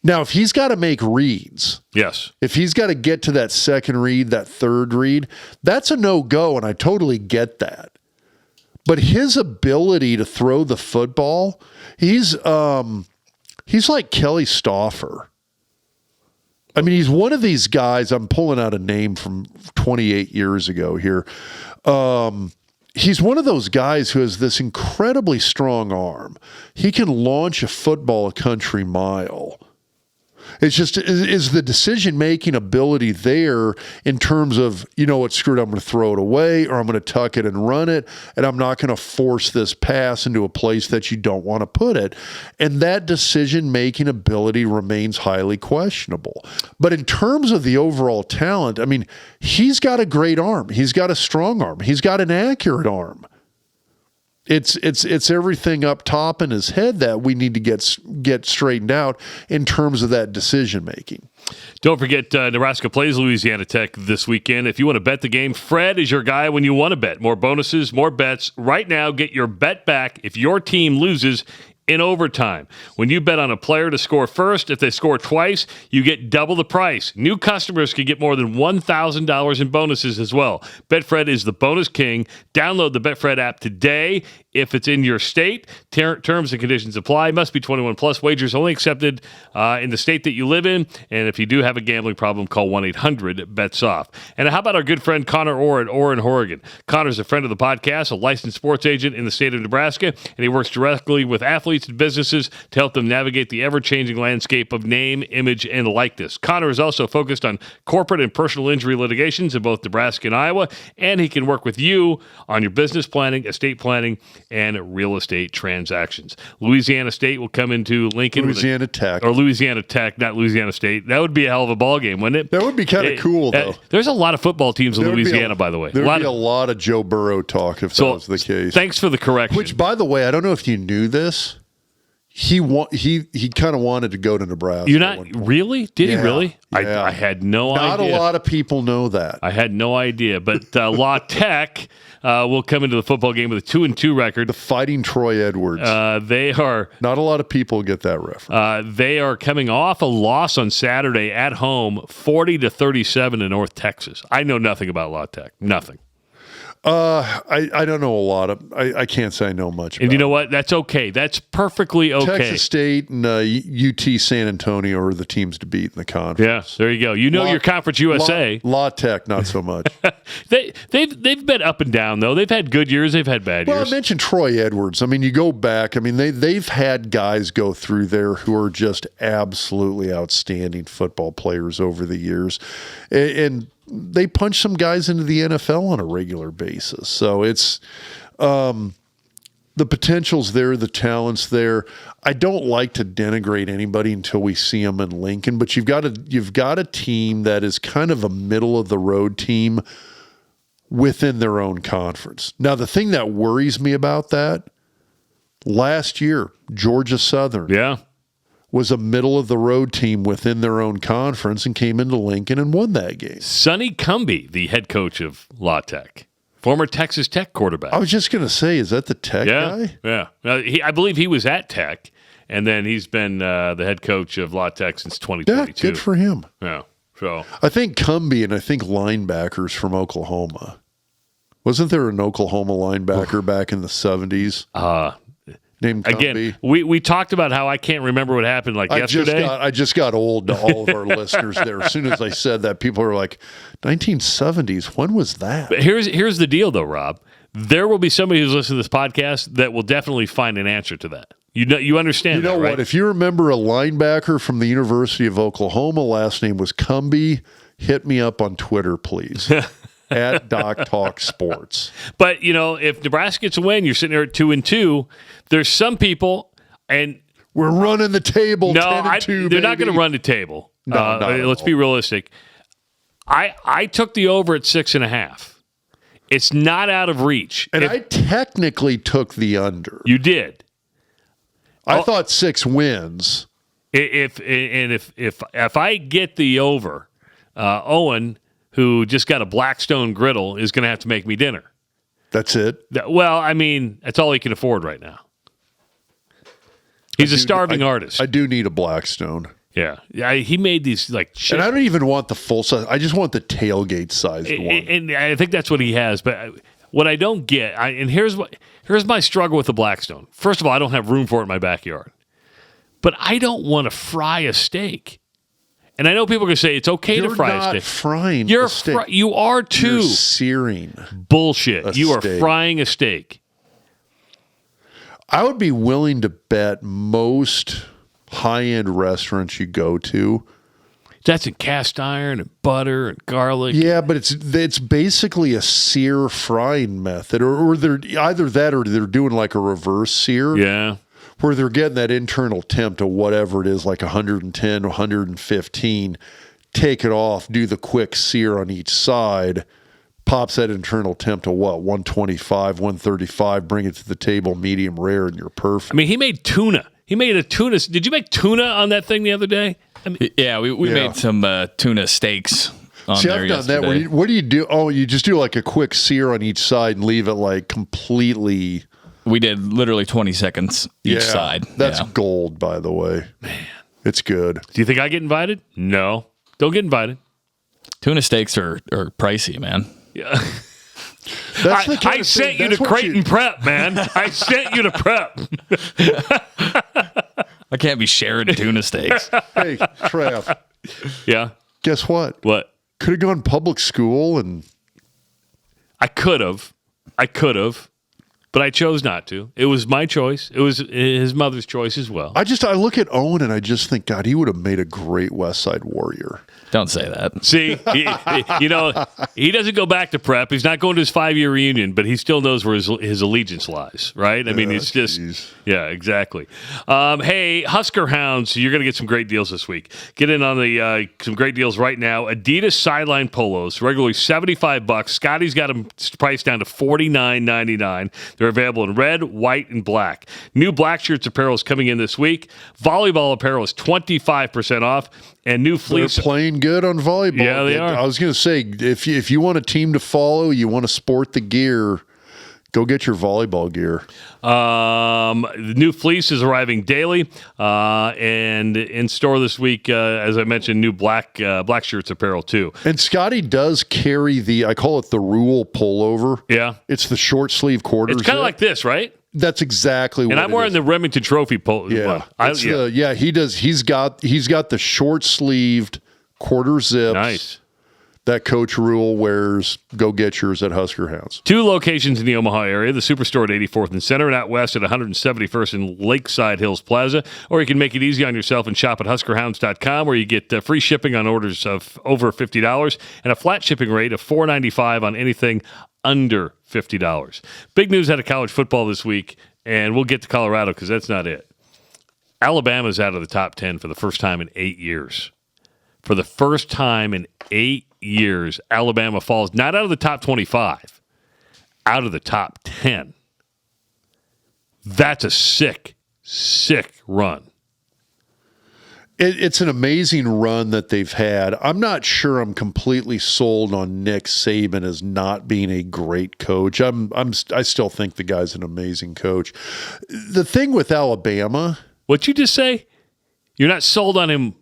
Now, if he's got to make reads, yes, if he's got to get to that second read, that third read, that's a no-go, and I totally get that. But his ability to throw the football, he's like Kelly Stauffer. I mean, he's one of these guys, I'm pulling out a name from 28 years ago here. He's one of those guys who has this incredibly strong arm. He can launch a football a country mile. It's just, is the decision-making ability there in terms of, you know what, screw it, I'm going to throw it away, or I'm going to tuck it and run it, and I'm not going to force this pass into a place that you don't want to put it. And that decision-making ability remains highly questionable. But in terms of the overall talent, I mean, he's got a great arm. He's got a strong arm. He's got an accurate arm. It's everything up top in his head that we need to get straightened out in terms of that decision making. Don't forget, Nebraska plays Louisiana Tech this weekend. If you want to bet the game, Fred is your guy when you want to bet. More bonuses, more bets. Right now, get your bet back if your team loses in overtime. When you bet on a player to score first, if they score twice, you get double the price. New customers can get more than $1,000 in bonuses as well. BetFred is the bonus king. Download the BetFred app today. If it's in your state, terms and conditions apply. Must be 21 plus. Wagers only accepted in the state that you live in. And if you do have a gambling problem, call 1-800-BETS-OFF. And how about our good friend Connor Orr at Orr in Oregon? Connor's a friend of the podcast, a licensed sports agent in the state of Nebraska, and he works directly with athletes and businesses to help them navigate the ever-changing landscape of name, image, and likeness. Connor is also focused on corporate and personal injury litigations in both Nebraska and Iowa, and he can work with you on your business planning, estate planning, and real estate transactions. Louisiana State will come into Lincoln. Louisiana Tech. Or Louisiana Tech, not Louisiana State. That would be a hell of a ball game, wouldn't it? That would be kind of cool, though. There's a lot of football teams in Louisiana, by the way. There would be a lot of Joe Burrow talk if that was the case. Thanks for the correction. Which, by the way, I don't know if you knew this. He kind of wanted to go to Nebraska. You're not really? Did he really? Yeah. I had no idea. Not a lot of people know that. I had no idea. But La Tech will come into the football game with a 2-2 record. The Fighting Troy Edwards. They are not a lot of people get that reference. They are coming off a loss on Saturday at home, 40-37 in North Texas. I know nothing about La Tech. Nothing. I don't know a lot of. I can't say I know much. And you know what? That's okay. That's perfectly okay. Texas State and UT San Antonio are the teams to beat in the conference. Yeah, there you go. You know your Conference USA. La Tech, not so much. They've been up and down though. They've had good years. They've had bad years. Well, I mentioned Troy Edwards. I mean, you go back. I mean, they've had guys go through there who are just absolutely outstanding football players over the years, and they punch some guys into the NFL on a regular basis. So it's, The potential's there, the talent's there. I don't like to denigrate anybody until we see them in Lincoln, but you've got a team that is kind of a middle of the road team within their own conference. Now, the thing that worries me about that, last year, Georgia Southern was a middle of the road team within their own conference and came into Lincoln and won that game. Sonny Cumbie, the head coach of La Tech. Former Texas Tech quarterback. I was just going to say, is that the Tech guy? Yeah. I believe he was at Tech, and then he's been the head coach of La Tech since 2022. Yeah, good for him. Yeah. So I think Cumbie and I think linebackers from Oklahoma. Wasn't there an Oklahoma linebacker back in the 70s? Named Cumbie? Again, we talked about how I can't remember what happened yesterday. I just got old to all of our listeners there. As soon as I said that, people are like, 1970s, when was that? But here's the deal, though, Rob. There will be somebody who's listening to this podcast that will definitely find an answer to that. You understand that, right? You know what? If you remember a linebacker from the University of Oklahoma, last name was Cumbie, hit me up on Twitter, please. At Doc Talk Sports. But, if Nebraska gets a win, you're sitting there at 2-2. There's some people, and we're running the table. No, 10-2, they're not going to run the table. No, let's be realistic. I took the over at 6.5. It's not out of reach. And I technically took the under. You did. I thought 6 wins. If I get the over, Owen, who just got a Blackstone griddle, is going to have to make me dinner. That's it? Well, I mean, that's all he can afford right now. He's a starving artist. I do need a Blackstone. Yeah. He made these shit. And I don't even want the full size. I just want the tailgate sized one. And I think that's what he has. But what I don't get, and here's my struggle with the Blackstone. First of all, I don't have room for it in my backyard. But I don't want to fry a steak. And I know people are going to say it's okay to fry a steak. You're not frying a steak. You are too. You're searing. Bullshit. You are frying a steak. I would be willing to bet most high-end restaurants you go to. That's in cast iron and butter and garlic. Yeah, but it's basically a sear frying method. Or they're either that or they're doing like a reverse sear. Yeah. Where they're getting that internal temp to whatever it is, like 110, 115, take it off, do the quick sear on each side, pops that internal temp to 125, 135, bring it to the table, medium rare, and you're perfect. I mean, he made tuna. He made a tuna. Did you make tuna on that thing the other day? Yeah, we made some tuna steaks on there I've done yesterday. that. What do you do? Oh, you just do like a quick sear on each side and leave it like completely... We did literally 20 seconds each side. That's gold, by the way. Man. It's good. Do you think I get invited? No. Don't get invited. Tuna steaks are pricey, man. Yeah. I sent you to Creighton Prep, man. I sent you to Prep. I can't be sharing tuna steaks. Hey, Trav. Yeah? Guess what? What? Could have gone public school and... I could have. But I chose not to. It was my choice. It was his mother's choice as well. I look at Owen and I just think, God, he would have made a great West Side Warrior. Don't say that. See, he doesn't go back to prep. He's not going to his 5-year reunion, but he still knows where his allegiance lies, right? I mean, it's just, yeah, exactly. Hey, Husker Hounds, you're going to get some great deals this week. Get in on the some great deals right now. Adidas sideline polos, regularly $75. Scotty's got them priced down to $49.99. They're available in red, white, and black. New Black Shirts apparel is coming in this week. Volleyball apparel is 25% off. And new fleece. They're playing good on volleyball. Yeah, they are. I was going to say, if you want a team to follow, you want to sport the gear, go get your volleyball gear. The new fleece is arriving daily, and in store this week, as I mentioned, new black shirts apparel too. And Scotty does carry I call it the Rule pullover. Yeah, it's the short sleeve quarter. It's kind of like this, right? That's exactly what. And I'm wearing the Remington Trophy polo. Yeah, one. He does. He's got the short sleeved quarter zips. Nice. That Coach Rule wears. Go get yours at Husker Hounds. 2 locations in the Omaha area: the Superstore at 84th and Center, and out west at 171st and Lakeside Hills Plaza. Or you can make it easy on yourself and shop at HuskerHounds.com, where you get free shipping on orders of over $50 and a flat shipping rate of $4.95 on anything under $50. Big news out of college football this week. and we'll get to Colorado because that's not it. Alabama's out of the top 10 for the first time in 8 years. For the first time in 8 years, Alabama falls not out of the top 25, out of the top 10. That's a sick, sick run. It's an amazing run that they've had. I'm not sure I'm completely sold on Nick Saban as not being a great coach. I still think the guy's an amazing coach. The thing with Alabama, What'd you just say? You're not sold on him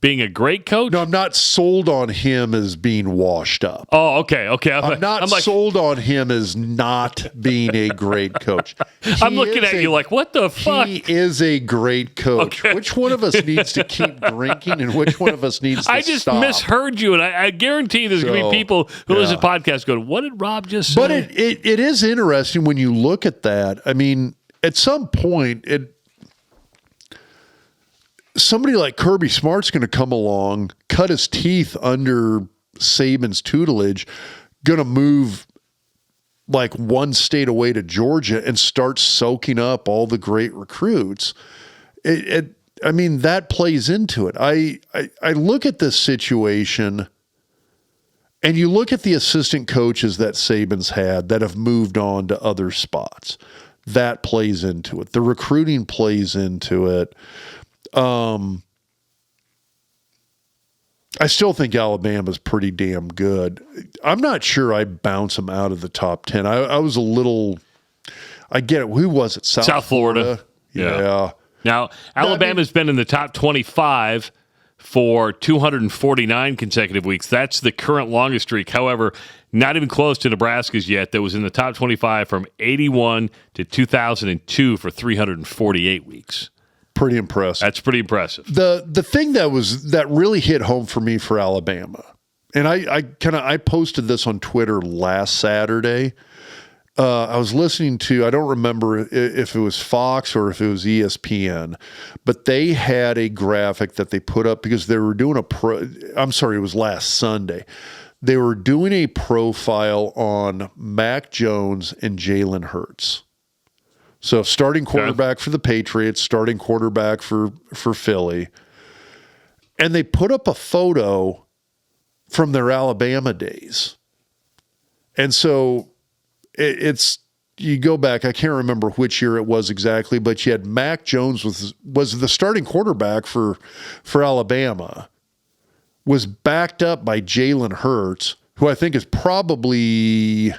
being a great coach? no, I'm not sold on him as being washed up. Oh, okay. I'm not sold on him as not being a great coach. I'm looking at you like, what the fuck? He is a great coach. Okay. Which one of us needs to keep drinking and which one of us needs to I just stop? misheard you, and I guarantee there's going to be people who listen to podcasts going, what did Rob just say? But it is interesting when you look at that. I mean, at some point, somebody like Kirby Smart's going to come along, cut his teeth under Saban's tutelage, going to move like one state away to Georgia and start soaking up all the great recruits. I mean, that plays into it. I look at this situation, and you look at the assistant coaches that Saban's had that have moved on to other spots. That plays into it. The recruiting plays into it. I still think Alabama's pretty damn good. I'm not sure I bounce them out of the top 10. I was a little, I get it. Who was it? South Florida. Yeah. Now, Alabama's been in the top 25 for 249 consecutive weeks. That's the current longest streak. However, not even close to Nebraska's yet. That was in the top 25 from 81 to 2002 for 348 weeks. Pretty impressive. That's pretty impressive. The thing that really hit home for me for Alabama, and I posted this on Twitter last Saturday. I was listening to, I don't remember if it was Fox or if it was ESPN, but they had a graphic that they put up because they were doing it was last Sunday. They were doing a profile on Mac Jones and Jalen Hurts. So starting quarterback for the Patriots, starting quarterback for Philly. And they put up a photo from their Alabama days. And so it's you go back, I can't remember which year it was exactly, but you had Mac Jones was the starting quarterback for Alabama, was backed up by Jalen Hurts, who I think is probably...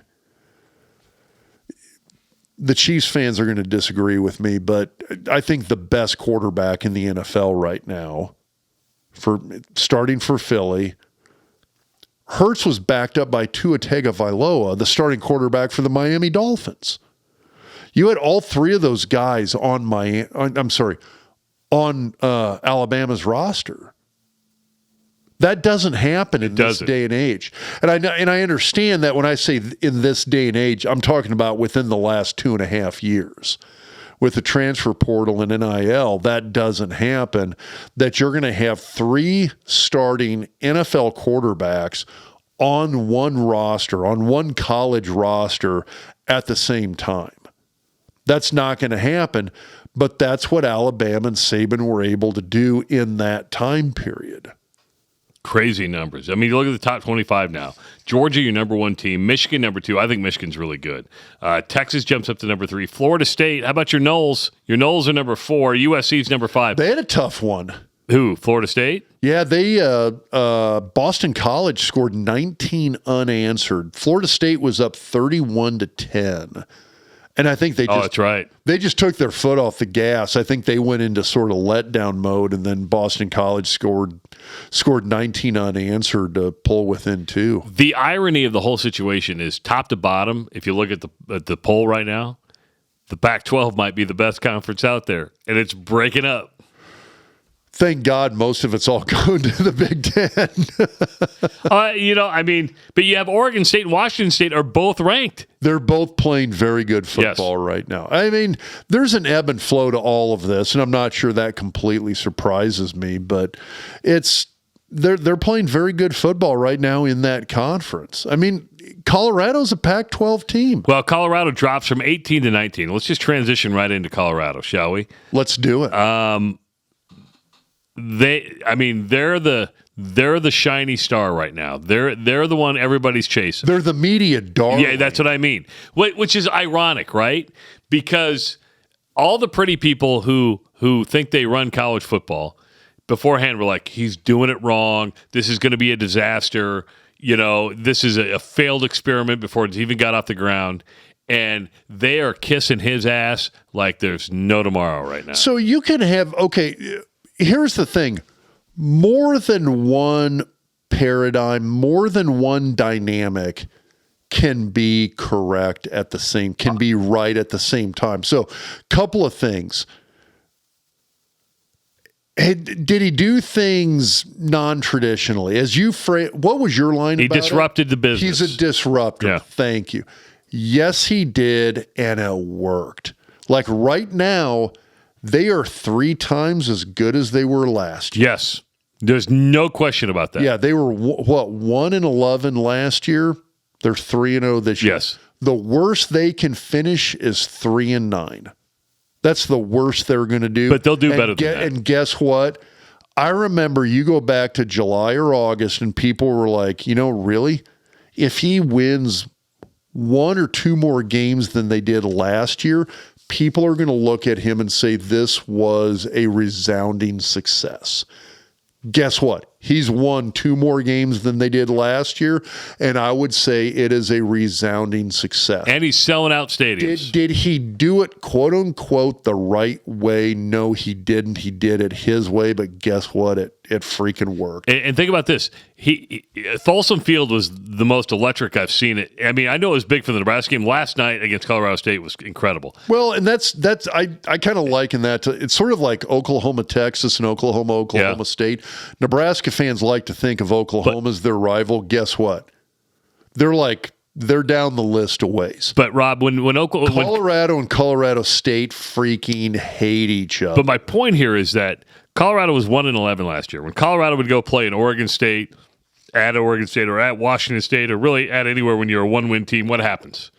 The Chiefs fans are going to disagree with me, but I think the best quarterback in the NFL right now, for starting for Philly, Hurts was backed up by Tua Tagovailoa, the starting quarterback for the Miami Dolphins. You had all three of those guys on Alabama's roster. That doesn't happen in this day and age. And I understand that when I say in this day and age, I'm talking about within the last 2.5 years. With the transfer portal and NIL, that doesn't happen. That you're going to have 3 starting NFL quarterbacks on one roster, on one college roster at the same time. That's not going to happen, but that's what Alabama and Saban were able to do in that time period. Crazy numbers. I mean, you look at the top 25 now. Georgia, your number 1 team. Michigan, number 2. I think Michigan's really good. Texas jumps up to number 3. Florida State. How about your Noles? Your Noles are number 4. USC's number 5. They had a tough one. Who? Florida State? Yeah, they Boston College scored 19 unanswered. Florida State was up 31-10. And I think that's right. They just took their foot off the gas. I think they went into sort of letdown mode, and then Boston College scored 19 unanswered to pull within 2. The irony of the whole situation is top to bottom, if you look at the poll right now, the Pac-12 might be the best conference out there, and it's breaking up. Thank God most of it's all going to the Big Ten. But you have Oregon State and Washington State are both ranked. They're both playing very good football right now. I mean, there's an ebb and flow to all of this, and I'm not sure that completely surprises me, but they're playing very good football right now in that conference. I mean, Colorado's a Pac-12 team. Well, Colorado drops from 18 to 19. Let's just transition right into Colorado, shall we? Let's do it. They're the shiny star right now. They're the one everybody's chasing. They're the media darling. Yeah, that's what I mean. Which is ironic, right? Because all the pretty people who think they run college football beforehand were like, he's doing it wrong. This is going to be a disaster. This is a failed experiment before it's even got off the ground. And they are kissing his ass like there's no tomorrow right now. So you can have, here's the thing. More than one paradigm, more than one dynamic can be correct can be right at the same time. So couple of things. Did he do things non-traditionally? What was your line about it? He disrupted the business. He's a disruptor. Yeah. Thank you. Yes, he did, and it worked. Like right now, they are 3 times as good as they were last year. Yes. There's no question about that. Yeah, they were, 1-11 last year? They're 3-0 this year. Yes. The worst they can finish is 3-9. That's the worst they're going to do. But they'll do better than that. And guess what? I remember you go back to July or August and people were like, really? If he wins 1 or 2 more games than they did last year, people are going to look at him and say this was a resounding success. Guess what? He's won 2 more games than they did last year, and I would say it is a resounding success. And he's selling out stadiums. Did he do it, quote unquote, the right way? No, he didn't. He did it his way, but guess what? It freaking worked. And think about this. Folsom Field was the most electric I've seen it. I mean, I know it was big for the Nebraska game. Last night against Colorado State was incredible. Well, and that's I kind of liken that to, it's sort of like Oklahoma, Texas, and Oklahoma State. Nebraska fans like to think of Oklahoma as their rival. Guess what? They're down the list a ways. But Rob, when Colorado and Colorado State freaking hate each other. But my point here is that Colorado was 1-11 last year. When Colorado would go play in Oregon State, at Oregon State, or at Washington State, or really at anywhere when you're a 1-win team, what happens?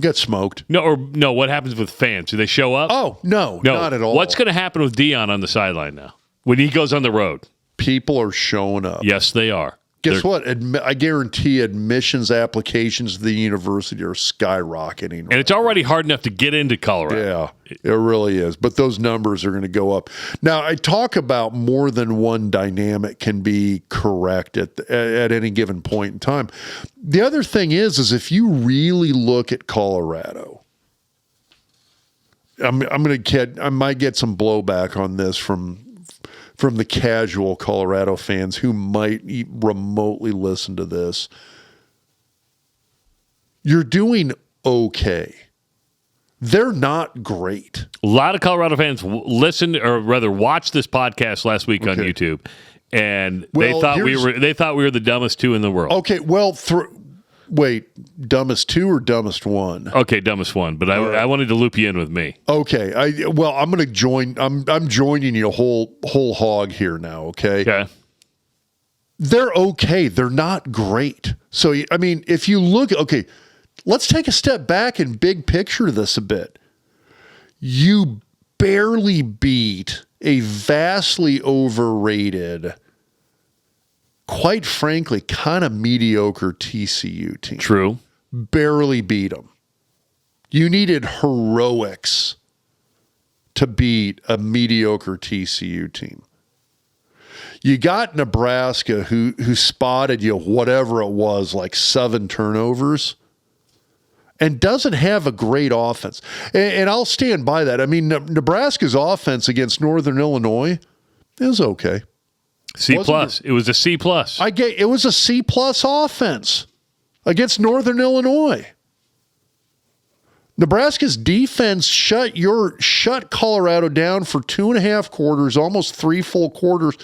Get smoked. No, what happens with fans? Do they show up? Oh, no, not at all. What's going to happen with Dion on the sideline now when he goes on the road? People are showing up. Yes, they are. Guess what? I guarantee admissions applications to the university are skyrocketing. And it's already hard enough to get into Colorado. Yeah, it really is. But those numbers are going to go up. Now, I talk about more than one dynamic can be correct at any given point in time. The other thing is if you really look at Colorado, I might get some blowback on this from the casual Colorado fans who might remotely listen to this. You're doing okay. They're not great. A lot of Colorado fans listened, or rather watched this podcast last week on YouTube, and they thought we were the dumbest 2 in the world. Okay, well, wait, dumbest 2 or dumbest 1? Okay, dumbest 1, but I wanted to loop you in with me. Okay, I'm going to join. I'm joining you whole hog here now. Okay. Okay. They're okay. They're not great. So I mean, if you look, okay, let's take a step back and big picture this a bit. You barely beat a vastly overrated, quite frankly, kind of mediocre TCU team. True. Barely beat them. You needed heroics to beat a mediocre TCU team. You got Nebraska who spotted you, whatever it was, like 7 turnovers, and doesn't have a great offense. And I'll stand by that. I mean, Nebraska's offense against Northern Illinois is okay. C+. It was a C+. It was a C+ offense against Northern Illinois. Nebraska's defense shut Colorado down for 2.5 quarters, almost 3 full quarters.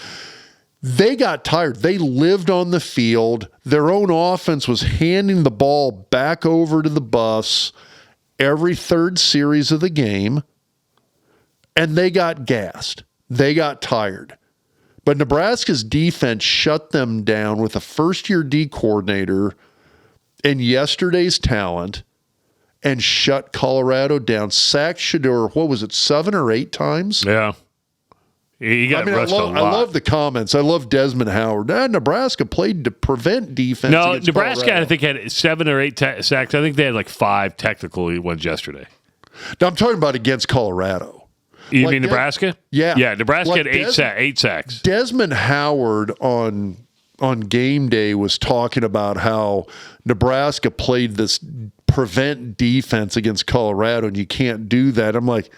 They got tired. They lived on the field. Their own offense was handing the ball back over to the Buffs every third series of the game, and they got gassed. They got tired. But Nebraska's defense shut them down with a first-year D coordinator in yesterday's talent and shut Colorado down. Sacked Shedeur, what was it, 7 or 8 times? Yeah. He got rushed a lot. I love the comments. I love Desmond Howard. Nebraska played to prevent defense. No, against Nebraska, Colorado. I think, had 7 or 8 sacks. I think they had like 5 technical ones yesterday. No, I'm talking about against Colorado. You mean Nebraska? Yeah. Yeah, Nebraska Like had 8 sacks. Desmond Howard on game day was talking about how Nebraska played this prevent defense against Colorado, and you can't do that. I'm like,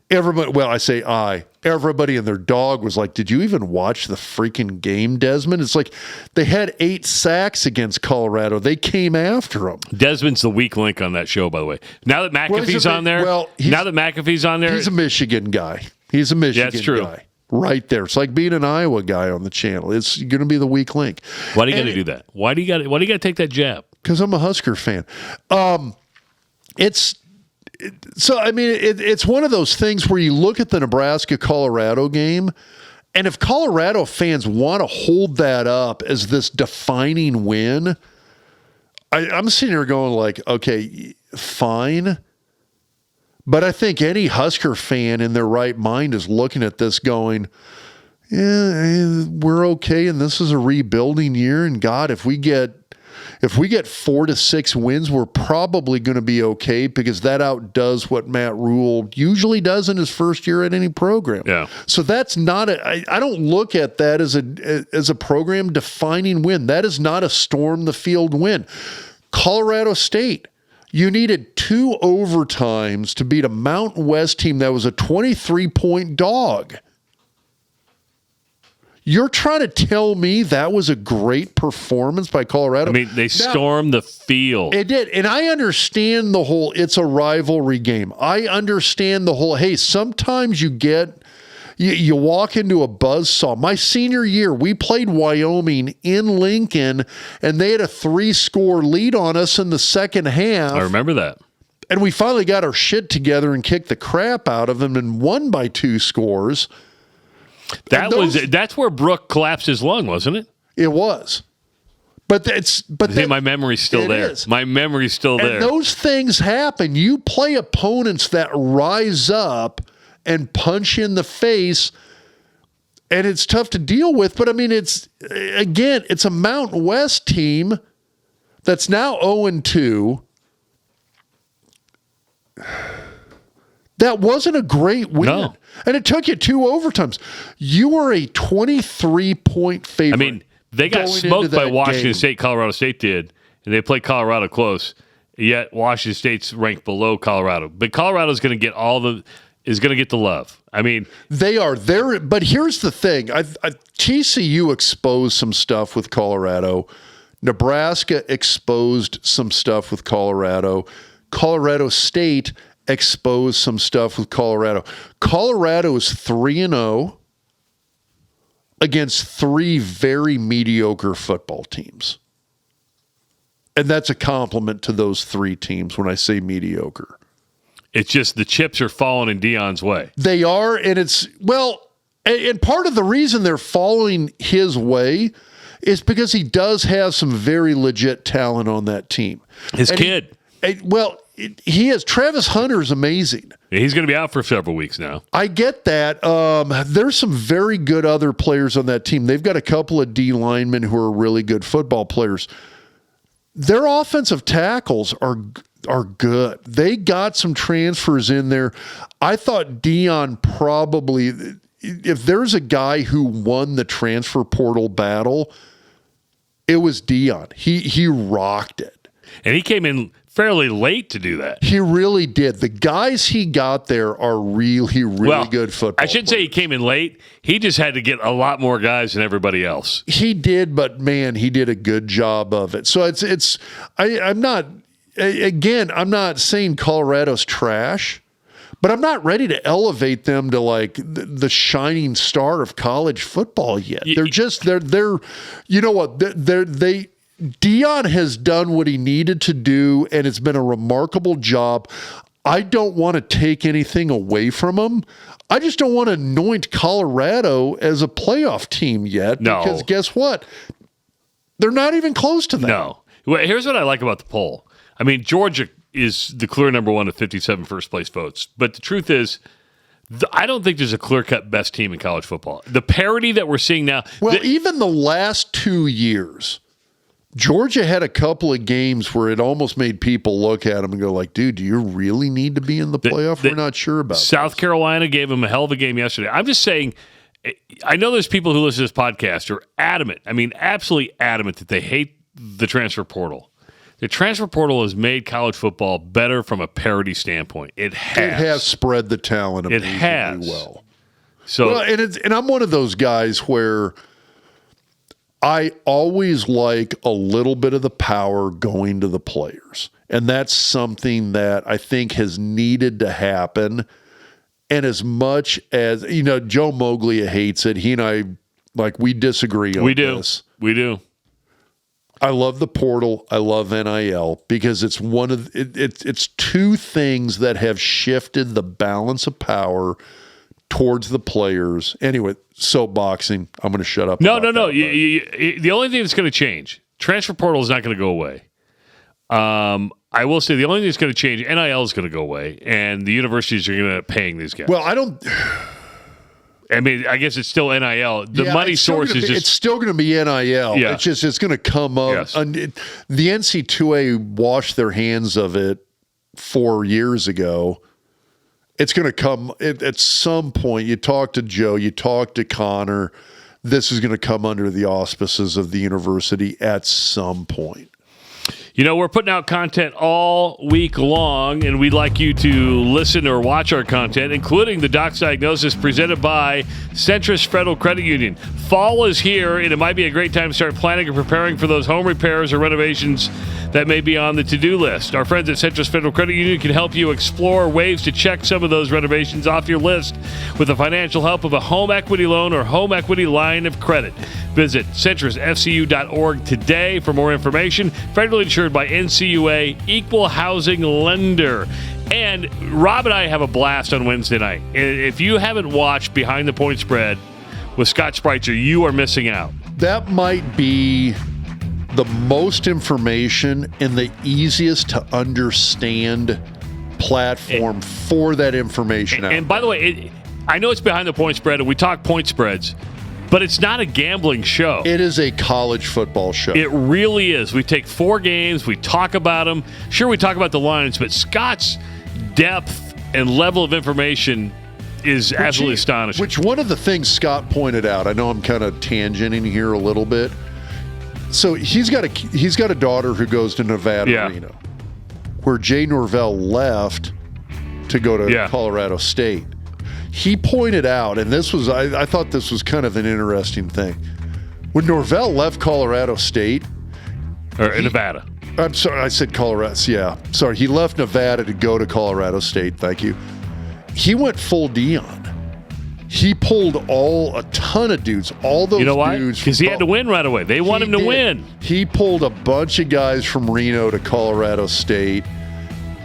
everybody and their dog was like, did you even watch the freaking game, Desmond? It's like they had 8 sacks against Colorado. They came after them. Desmond's the weak link on that show, by the way. Now that McAfee's on there, he's a Michigan guy. He's a Michigan that's true. guy. Right there. It's like being an Iowa guy on the channel. It's going to be the weak link. Why do you got to do that? Why do you got to take that jab? Because I'm a Husker fan. It's one of those things where you look at the Nebraska-Colorado game, and if Colorado fans want to hold that up as this defining win, I'm sitting here going like, okay, fine. But I think any Husker fan in their right mind is looking at this going, yeah, we're okay, and this is a rebuilding year, and God, if we get 4 to 6 wins, we're probably going to be okay because that outdoes what Matt Rule usually does in his first year at any program. Yeah. So that's not I don't look at that as a program defining win. That is not a storm the field win. Colorado State, you needed 2 overtimes to beat a Mountain West team that was a 23-point dog. You're trying to tell me that was a great performance by Colorado? I mean, they stormed the field. It did. And I understand the whole, it's a rivalry game. I understand the whole, hey, sometimes you walk into a buzzsaw. My senior year, we played Wyoming in Lincoln, and they had a 3-score lead on us in the second half. I remember that. And we finally got our shit together and kicked the crap out of them and won by 2 scores. That's where Brooke collapsed his lung, wasn't it? It was. My memory's still there. My memory's still there. And those things happen. You play opponents that rise up and punch you in the face, and it's tough to deal with. But I mean, it's a Mountain West team that's now 0-2. That wasn't a great win. No. And it took you 2 overtimes. You were a 23-point favorite. I mean, they got smoked by Washington State. Colorado State did, and they played Colorado close. Yet Washington State's ranked below Colorado. But Colorado's going to get the love. I mean, they are there. But here's the thing: TCU exposed some stuff with Colorado. Nebraska exposed some stuff with Colorado. Colorado State exposed some stuff with Colorado. Colorado is 3-0 against 3 very mediocre football teams. And that's a compliment to those 3 teams when I say mediocre. It's just the chips are falling in Deion's way. They are, and and part of the reason they're falling his way is because he does have some very legit talent on that team. His kid. He has. Travis Hunter's amazing. He's going to be out for several weeks now. I get that. There's some very good other players on that team. They've got a couple of D linemen who are really good football players. Their offensive tackles are good. They got some transfers in there. I thought Deion probably, if there's a guy who won the transfer portal battle, it was Deion. He rocked it. And he came in fairly late to do that. He really did. The guys he got there are really good football I shouldn't say he came in late. He just had to get a lot more guys than everybody else. He did, but man, he did a good job of it. So I'm not saying Colorado's trash, but I'm not ready to elevate them to like the shining star of college football yet. They're you know what? Deion has done what he needed to do, and it's been a remarkable job. I don't want to take anything away from him. I just don't want to anoint Colorado as a playoff team yet. No. Because guess what? They're not even close to that. No. Well, here's what I like about the poll. I mean, Georgia is the clear number one with 57 first-place votes. But the truth is, I don't think there's a clear-cut best team in college football. The parity that we're seeing now. Well, even the last 2 years, Georgia had a couple of games where it almost made people look at them and go like, dude, do you really need to be in the playoff? We're not sure about South Carolina gave them a hell of a game yesterday. I'm just saying, I know there's people who listen to this podcast who are adamant, I mean, absolutely adamant that they hate the transfer portal. The transfer portal has made college football better from a parity standpoint. It has. It has spread the talent It amazingly has. well. So, and I'm one of those guys where I always like a little bit of the power going to the players. And that's something that I think has needed to happen. And as much as, Joe Moglia hates it, he and I, we disagree on this. We do. I love the portal. I love NIL because it's it's two things that have shifted the balance of power towards the players. Anyway, soapboxing. I'm going to shut up. No. The only thing that's going to change, transfer portal is not going to go away. I will say the only thing that's going to change, NIL is going to go away, and the universities are going to end up paying these guys. Well, I mean, I guess it's still NIL. The money source is just... It's still going to be NIL. Yeah. It's going to come up. Yes. The NC2A washed their hands of it 4 years ago. It's going to come at some point. You talk to Joe, you talk to Connor. This is going to come under the auspices of the university at some point. We're putting out content all week long, and we'd like you to listen or watch our content, including the Doc's Diagnosis presented by Centris Federal Credit Union. Fall is here, and it might be a great time to start planning and preparing for those home repairs or renovations that may be on the to-do list. Our friends at Centris Federal Credit Union can help you explore ways to check some of those renovations off your list with the financial help of a home equity loan or home equity line of credit. Visit centrisfcu.org today for more information. Federally insured by NCUA, equal housing lender. And Rob and I have a blast on Wednesday night. If you haven't watched Behind the Point Spread with Scott Spreitzer, you are missing out. That might be the most information and the easiest to understand platform for that information. And by the way, I know it's Behind the Point Spread, and we talk point spreads, but it's not a gambling show. It is a college football show. It really is. We take 4 games, we talk about them. Sure, we talk about the lines, but Scott's depth and level of information is absolutely astonishing. Which one of the things Scott pointed out, I know I'm kind of tangenting here a little bit. So he's got a daughter who goes to Nevada, Reno, where Jay Norvell left to go to Colorado State. He pointed out, and this was I thought this was kind of an interesting thing. When Norvell left Colorado State, Nevada. I'm sorry, I said Colorado. Yeah, sorry. He left Nevada to go to Colorado State. Thank you. He went full Dion. He pulled a ton of dudes, all those dudes. You know why? Because he had to win right away. They want him to win. He pulled a bunch of guys from Reno to Colorado State.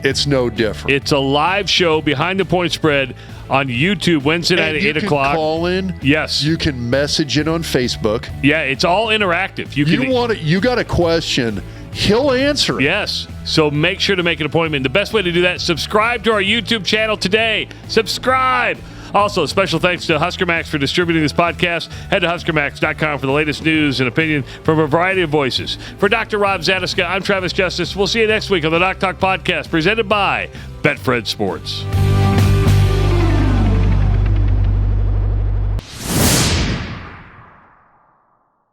It's no different. It's a live show, Behind the Point Spread, on YouTube Wednesday night at 8 o'clock. You can call in. Yes. You can message in on Facebook. Yeah, it's all interactive. You got a question, he'll answer it. Yes. So make sure to make an appointment. The best way to do that, subscribe to our YouTube channel today. Subscribe. Also, special thanks to Husker Max for distributing this podcast. Head to HuskerMax.com for the latest news and opinion from a variety of voices. For Dr. Rob Zatechka, I'm Travis Justice. We'll see you next week on the Doc Talk Podcast, presented by BetFred Sports.